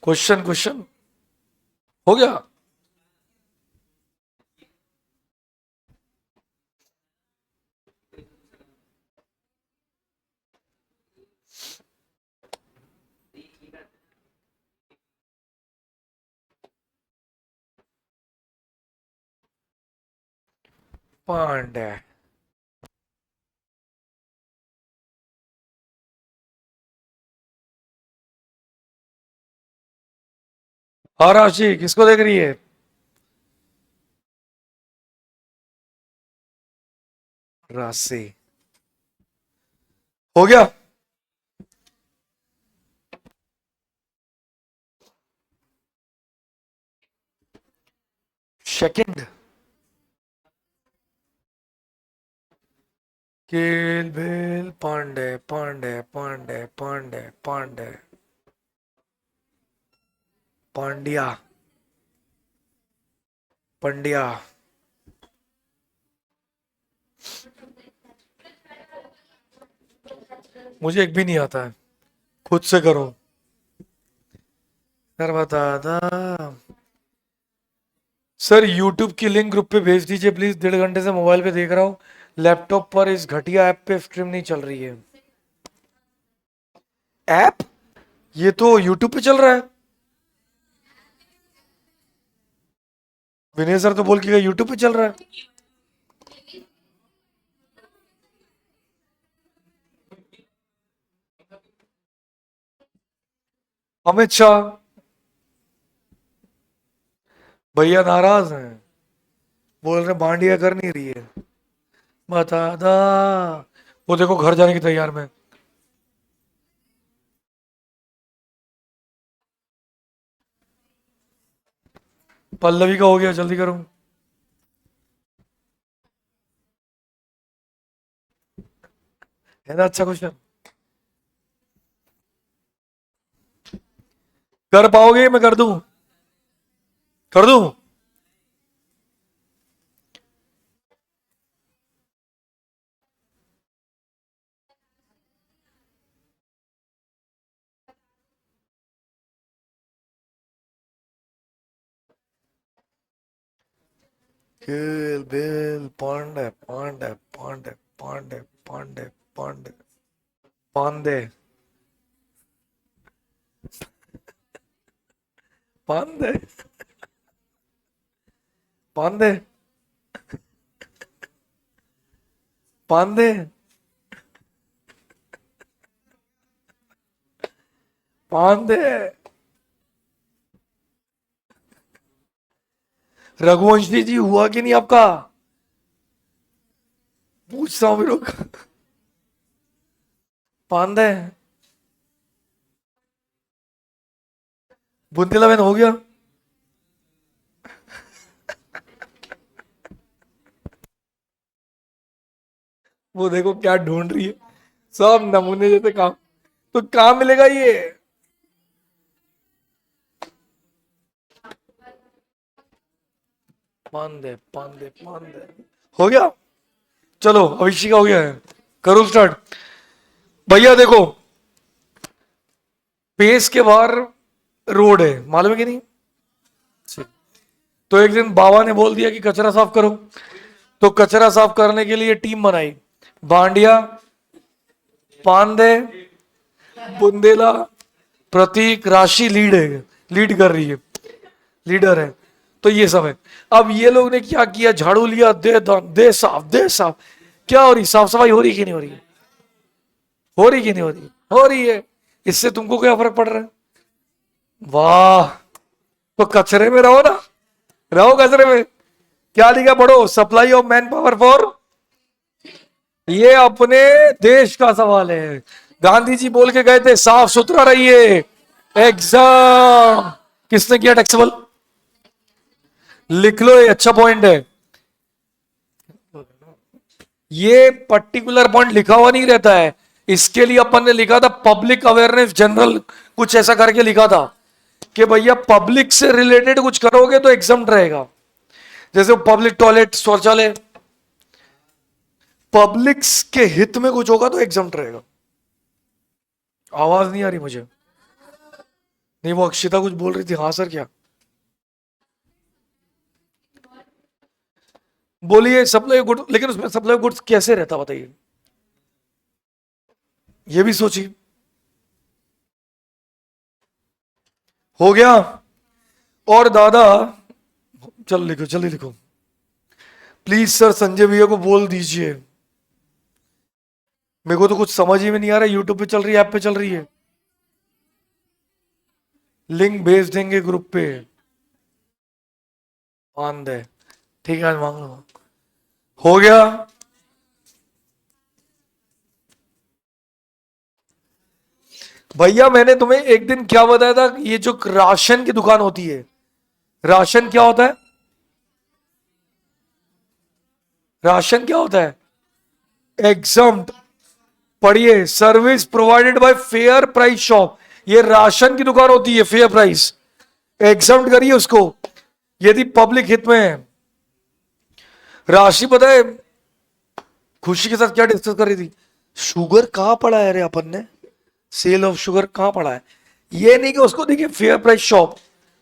क्वेश्चन क्वेश्चन हो गया। पांडे, हाँ राशि किसको देख रही है? राशि हो गया। सेकंड, केल भेल पांडे पांडे पांडे पांडे पांडे पांड्या पंड्या। मुझे एक भी नहीं आता है, खुद से करो। सर बता दा। सर यूट्यूब की लिंक ग्रुप पे भेज दीजिए प्लीज, 1.5 घंटे से मोबाइल पे देख रहा हूँ, लैपटॉप पर इस घटिया ऐप पे स्ट्रीम नहीं चल रही है। ऐप? ये तो यूट्यूब पे चल रहा है। विनय सर तो बोल के गए यूट्यूब पे चल रहा है। अमित शाह भैया नाराज हैं, बोल रहे बांडिया कर नहीं रही है। बता दा। वो देखो घर जाने की तैयार में। पल्लवी का हो गया, जल्दी करो। है ना अच्छा क्वेश्चन? कर पाओगे? मैं कर दूं? कर दूं? किल बिल पांडे पांडे पांडे पांडे पांडे पांडे पांडे पांडे पांडे पांडे पांडे। रघुवंशी जी हुआ कि नहीं आपका? पूछता हूँ मेरे को। पांडे। बुंदेला बहन हो गया? वो देखो क्या ढूंढ रही है, सब नमूने जैसे काम। तो कहाँ मिलेगा ये? पांडे पांडे पांडे। हो गया? चलो अभिषेक हो गया है, करो स्टार्ट। भैया देखो, पेस के बाहर रोड है, मालूम है कि नहीं? तो एक दिन बाबा ने बोल दिया कि कचरा साफ करो, तो कचरा साफ करने के लिए टीम बनाई। भांडिया, पांडे, बुंदेला, प्रतीक, राशि लीड है, लीड कर रही है, लीडर है। तो ये सब है। अब ये लोग ने क्या किया, झाड़ू लिया, दे साफ दे साफ। क्या हो रही, साफ सफाई हो रही कि नहीं हो रही? हो रही कि नहीं हो रही? हो रही है। इससे तुमको क्या फर्क पड़ रहा है? वाह। तो कचरे में रहो ना, रहो कचरे में। क्या लिखा पढ़ो, supply of man power for, ये अपने देश का सवाल है। गांधी जी बोल के गए थे साफ सुथरा रहिए। एग्जाम किसने किया टैक्सेबल? लिख लो, ये अच्छा पॉइंट है। ये पर्टिकुलर पॉइंट लिखा हुआ नहीं रहता है, इसके लिए अपन ने लिखा था पब्लिक अवेयरनेस जनरल, कुछ ऐसा करके लिखा था कि भैया पब्लिक से रिलेटेड कुछ करोगे तो एग्जाम्प्ट रहेगा। जैसे पब्लिक टॉयलेट, शौचालय, पब्लिक के हित में कुछ होगा तो एग्जाम्प्ट रहेगा। आवाज नहीं आ रही मुझे। नहीं, वो अक्षिता कुछ बोल रही थी। हाँ सर, क्या बोलिए? सप्लाई गुड, लेकिन उसमें सप्लाई गुड्स कैसे रहता बताइए, ये भी सोचिए। हो गया? और दादा, चल लिखो, जल्दी लिखो प्लीज। सर संजय भैया को बोल दीजिए, मेरे को तो कुछ समझ ही में नहीं आ रहा, यूट्यूब पे चल रही है, ऐप पे चल रही है। लिंक भेज देंगे ग्रुप पे। आंद है, ठीक है, आज मांग लो। हो गया? भैया मैंने तुम्हें एक दिन क्या बताया था, ये जो राशन की दुकान होती है, राशन क्या होता है? राशन क्या होता है? एग्जाम्प्ट। पढ़िए, service provided by fair price shop. ये राशन की दुकान होती है, फेयर प्राइस। एग्जाम्प्ट करिए उसको, यदि पब्लिक हित में है। राशि पता है खुशी के साथ क्या डिस्कस कर रही थी? शुगर कहाँ पढ़ा है रे अपन ने? सेल ऑफ शुगर कहाँ पढ़ा है? ये नहीं कि उसको देखिए फेयर प्राइस शॉप,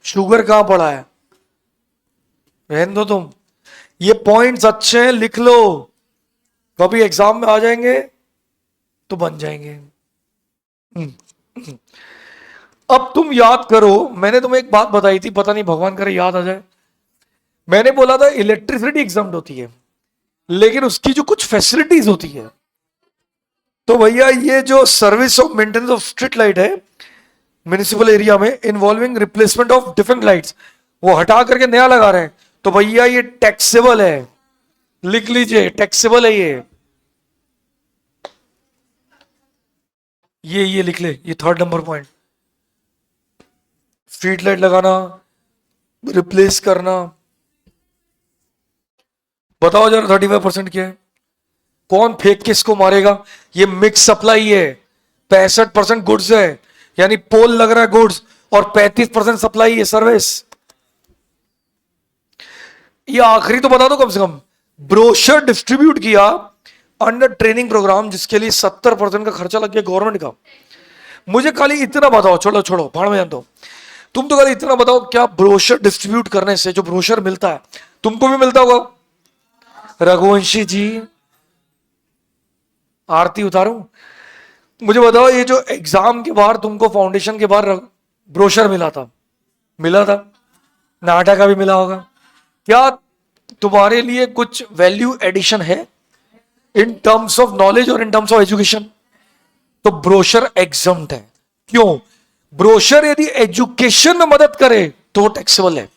शुगर कहाँ पढ़ा है? रहने दो तुम, ये पॉइंट्स अच्छे हैं, लिख लो, कभी एग्जाम में आ जाएंगे तो बन जाएंगे। अब तुम याद करो, मैंने तुम्हें एक बात बताई थी, पता नहीं भगवान करे याद आ जाए। मैंने बोला था इलेक्ट्रिसिटी एग्जाम होती है, लेकिन उसकी जो कुछ फैसिलिटीज होती है, तो भैया ये जो service of maintenance of street light है म्यूनिसिपल एरिया में, involving replacement of different lights, वो हटा करके नया लगा रहे हैं, तो भैया ये टैक्सेबल है, लिख लीजिए टैक्सेबल है ये लिख ले, ये third number point. Street light लगाना, रिप्लेस करना, बताओ जरा 35% क्या है? कौन फेंक के इसको मारेगा? ये मिक्स सप्लाई है, 65% गुड्स है, यानी पोल लग रहा है गुड्स, और 35% सप्लाई है सर्विस। ये आखिरी तो बता दो कम से कम, ब्रोशर डिस्ट्रीब्यूट किया अंडर ट्रेनिंग प्रोग्राम, जिसके लिए 70% का खर्चा लग गया गवर्नमेंट का। मुझे खाली इतना बताओ, छोड़ो छोड़ो भाड़ में जान दो, तुम तो खाली इतना बताओ, क्या ब्रोशर डिस्ट्रीब्यूट करने से जो ब्रोशर मिलता है, तुमको भी मिलता होगा? रघुवंशी जी, आरती उतारूं? मुझे बताओ, ये जो एग्जाम के बाहर तुमको फाउंडेशन के बाहर ब्रोशर मिला था, मिला था, नाटा का भी मिला होगा, क्या तुम्हारे लिए कुछ वैल्यू एडिशन है इन टर्म्स ऑफ नॉलेज और इन टर्म्स ऑफ एजुकेशन? तो ब्रोशर एग्जम्प्ट है। क्यों? ब्रोशर यदि एजुकेशन में मदद करे तो टैक्सेबल है।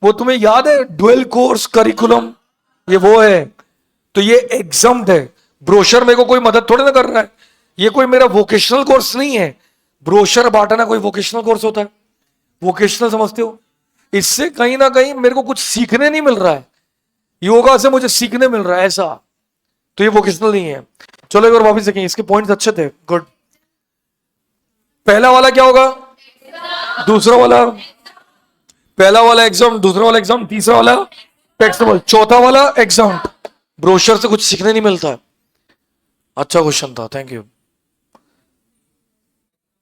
वो तुम्हें याद है डुअल कोर्स करिकुलम, ये वो है, तो ये एग्जम्प्ट है। ब्रोशर मेरे को कोई मदद थोड़ी ना कर रहा है, ये कोई मेरा वोकेशनल कोर्स नहीं है। ब्रोशर बांटना कोई वोकेशनल कोर्स होता है? वोकेशनल समझते हो? इससे कहीं ना कहीं मेरे को कुछ सीखने नहीं मिल रहा है, योगा से मुझे सीखने मिल रहा है ऐसा, तो ये वोकेशनल नहीं है। चलो एक बार वापिस देखें, इसके पॉइंट्स अच्छे थे, गुड। पहला वाला क्या होगा? दूसरा वाला, पहला वाला एग्जाम, दूसरा वाला एग्जाम, तीसरा वाला टैक्सेबल, चौथा वाला एग्जाम। ब्रोशर से कुछ सीखने नहीं मिलता है। अच्छा क्वेश्चन था, थैंक यू।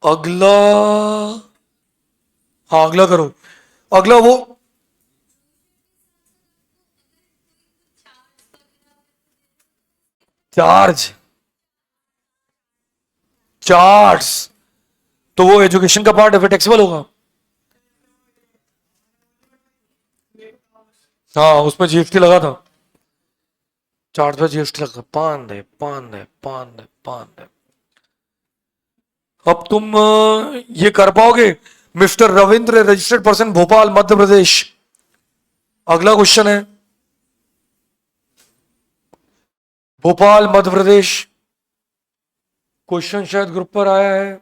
अगला, हाँ अगला करो, अगला वो चार्ज, चार्ज, तो वो एजुकेशन का पार्ट है, फिर टैक्सेबल होगा। हाँ उसमें जीएसटी लगा था, चार्ज पे जीएसटी लगा, पान दे पान दे पान दे पान दे। अब तुम ये कर पाओगे? Mister Ravindra, registered person, Bhopal Madhya Pradesh. अगला क्वेश्चन है, भोपाल मध्य प्रदेश, क्वेश्चन शायद ग्रुप पर आया है।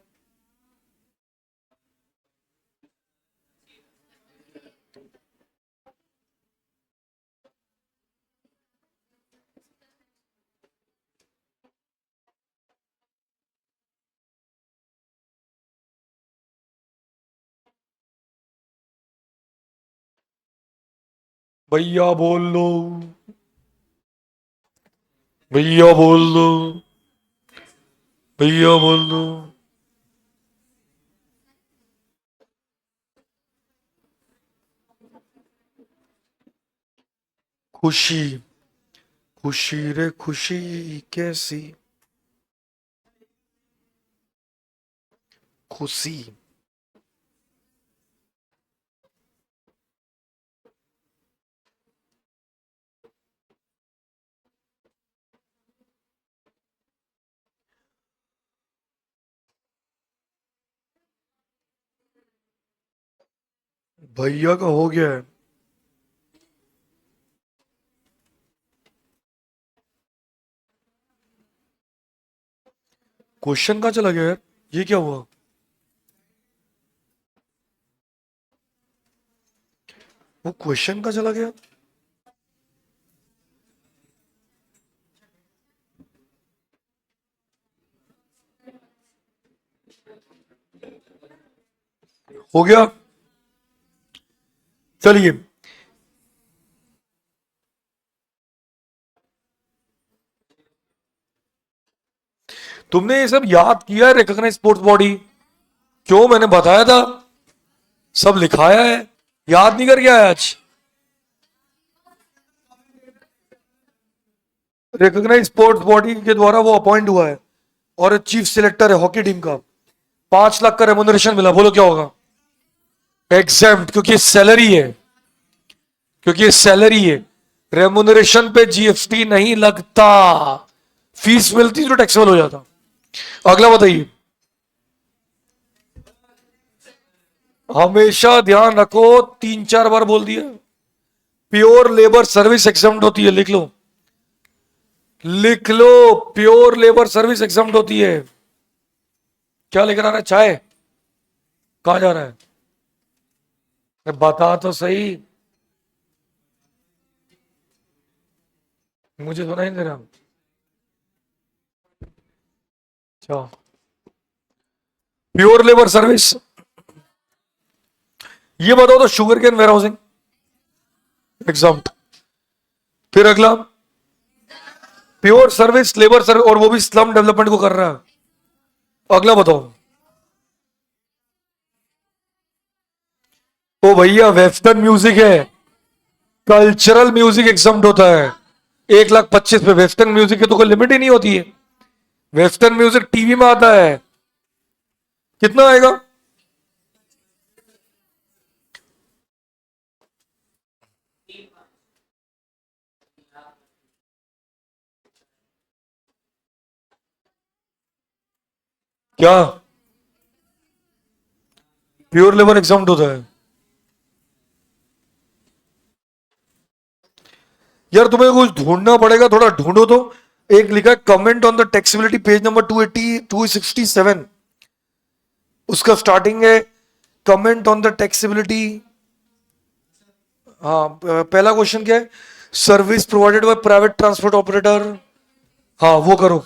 भैया बोल लो, भैया बोल दो, भैया बोल दो। खुशी, खुशी रे खुशी कैसी, खुशी। भैया का हो गया है। क्वेश्चन कहाँ चला गया यार, ये क्या हुआ? वो क्वेश्चन कहाँ चला गया? हो गया, चलिए। तुमने ये सब याद किया है? रिकॉग्नाइज स्पोर्ट्स बॉडी क्यों, मैंने बताया था, सब लिखाया है, याद नहीं कर गया है आज? रिकॉग्नाइज स्पोर्ट्स बॉडी के द्वारा वो अपॉइंट हुआ है और चीफ सिलेक्टर है हॉकी टीम का। 5 लाख का रेमुनरेशन मिला, बोलो क्या होगा? एग्जेम्प्ट, क्योंकि सैलरी है, क्योंकि ये सैलरी है। रेमुनरेशन पे जीएसटी नहीं लगता, फीस मिलती तो टैक्सेबल हो जाता। अगला बताइए। हमेशा ध्यान रखो, 3 4 बार बोल दिया, प्योर लेबर सर्विस एग्जाम्प्ट होती है, लिख लो, लिख लो, प्योर लेबर सर्विस एग्जाम्प्ट होती है। क्या लेकर आ रहा है, चाय? कहा जा रहा है? बता तो सही, मुझे सुनाई नहीं दे रहा। अच्छा, प्योर लेबर सर्विस। ये बताओ तो, sugar cane warehousing exempt. फिर अगला, प्योर सर्विस लेबर सर्विस, और वो भी स्लम डेवलपमेंट को कर रहा है। अगला बताओ। ओ भैया, वेस्टर्न म्यूजिक है, कल्चरल म्यूजिक एग्जाम्प्ट होता है। 1,25,000 पे वेस्टर्न म्यूजिक की तो कोई लिमिट ही नहीं होती है। वेस्टर्न म्यूजिक टीवी में आता है, कितना आएगा? क्या प्योर लेबर एग्जाम्प्ट होता है? यार तुम्हें कुछ ढूंढना पड़ेगा, थोड़ा ढूंढो तो। एक लिखा है comment on the taxability, page number 267, उसका स्टार्टिंग है कमेंट ऑन द टैक्सेबिलिटी। हाँ, पहला क्वेश्चन क्या है? Service provided by private transport operator. हाँ, वो करो।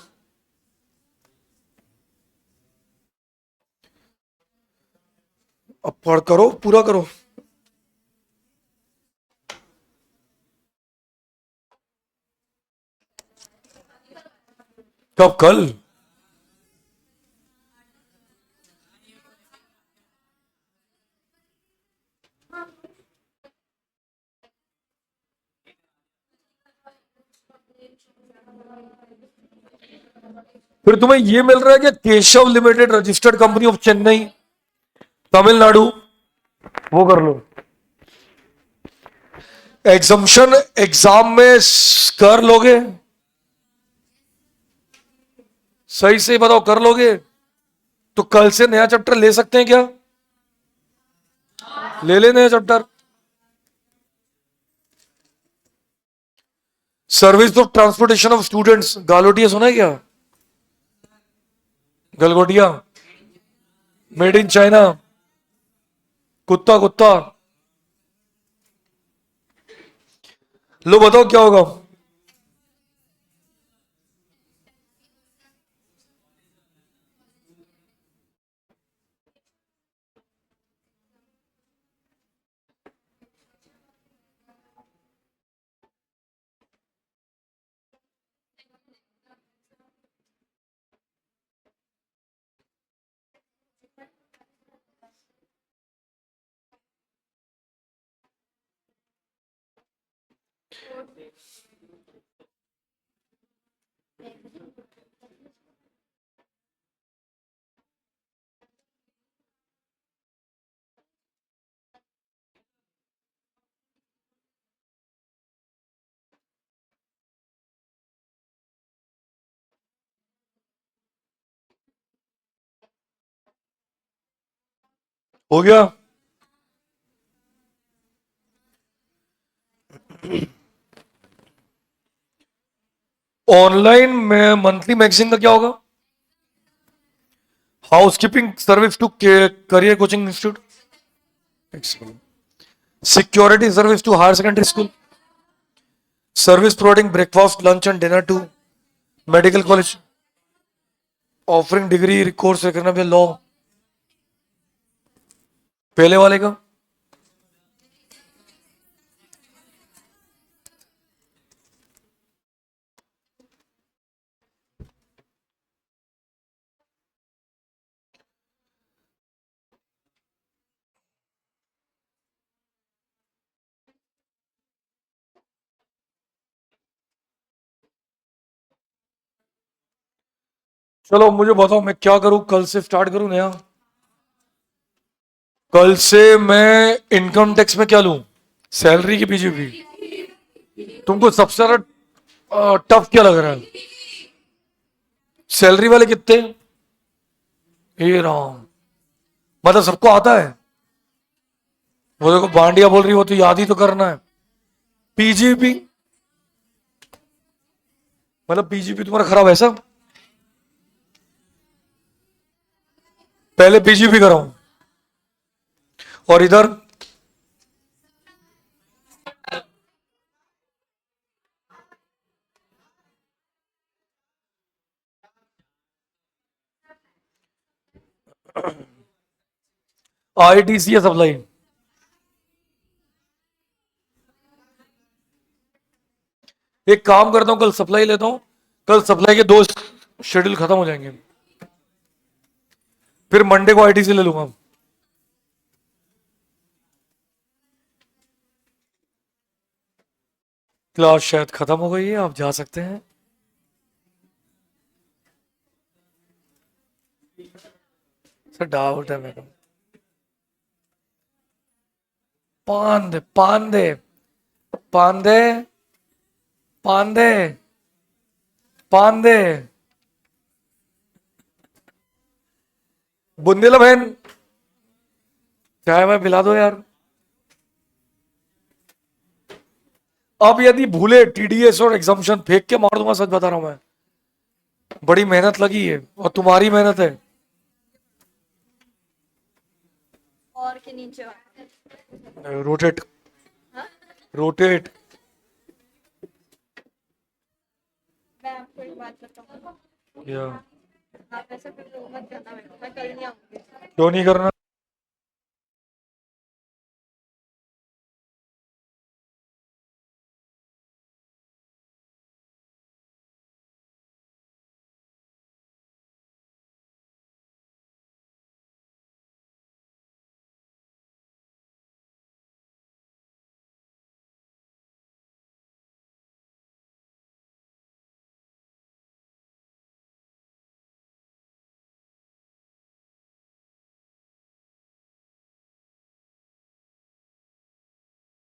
अब पढ़ करो, पूरा करो। कब, कल? फिर तुम्हें ये मिल रहा है कि Keshav limited registered company of Chennai, Tamil Nadu, वो कर लो। एग्जाम्शन एग्जाम में कर लोगे? सही से बताओ, कर लोगे? तो कल से नया चैप्टर ले सकते हैं क्या? ले ले नया chapter. Service of transportation of students, गालोटिया सुना है क्या? गलगोटिया, मेड इन चाइना, कुत्ता कुत्ता। लो बताओ क्या होगा? हो गया? ऑनलाइन में मंथली मैगजीन का क्या होगा? Housekeeping service to career coaching institute, security service to higher secondary school, service providing breakfast lunch and dinner to medical college, offering degree course करना भी लॉ। पहले वाले का चलो मुझे बताओ मैं क्या करूं, कल से स्टार्ट करूं नया? कल से मैं इनकम टैक्स में क्या लूं, सैलरी की पीजीपी? तुमको सबसे ज्यादा टफ क्या लग रहा है? सैलरी वाले कितने? ये राम, मतलब सबको आता है? वो देखो बांडिया बोल रही, वो तो याद ही तो करना है। पीजीपी मतलब पीजीपी तुम्हारा खराब है सब? पहले पीजीपी कराऊं और इधर आईटीसी है सप्लाई। एक काम करता हूँ, कल सप्लाई लेता हूँ। कल सप्लाई के 2 शेड्यूल खत्म हो जाएंगे, फिर मंडे को आईटीसी ले लूंगा। क्लास शायद खत्म हो गई है, आप जा सकते हैं। सर डाउट है मेरे को। पांदे पांदे पांदे पांदे पांदे, बुंदेला बहन, चाय में पिला दो यार। अब यदि भूले टीडीएस और एग्जाम्शन फेंक के मार दूंगा, सच बता रहा हूं मैं। बड़ी मेहनत लगी है और तुम्हारी मेहनत है। और के नीचे वाला। रोटेट, हाँ? रोटेट। मैं आपको एक बात बताऊँ, या आप ऐसा कुछ मत करना, मैं कल नहीं आऊंगी। क्यों नहीं करना?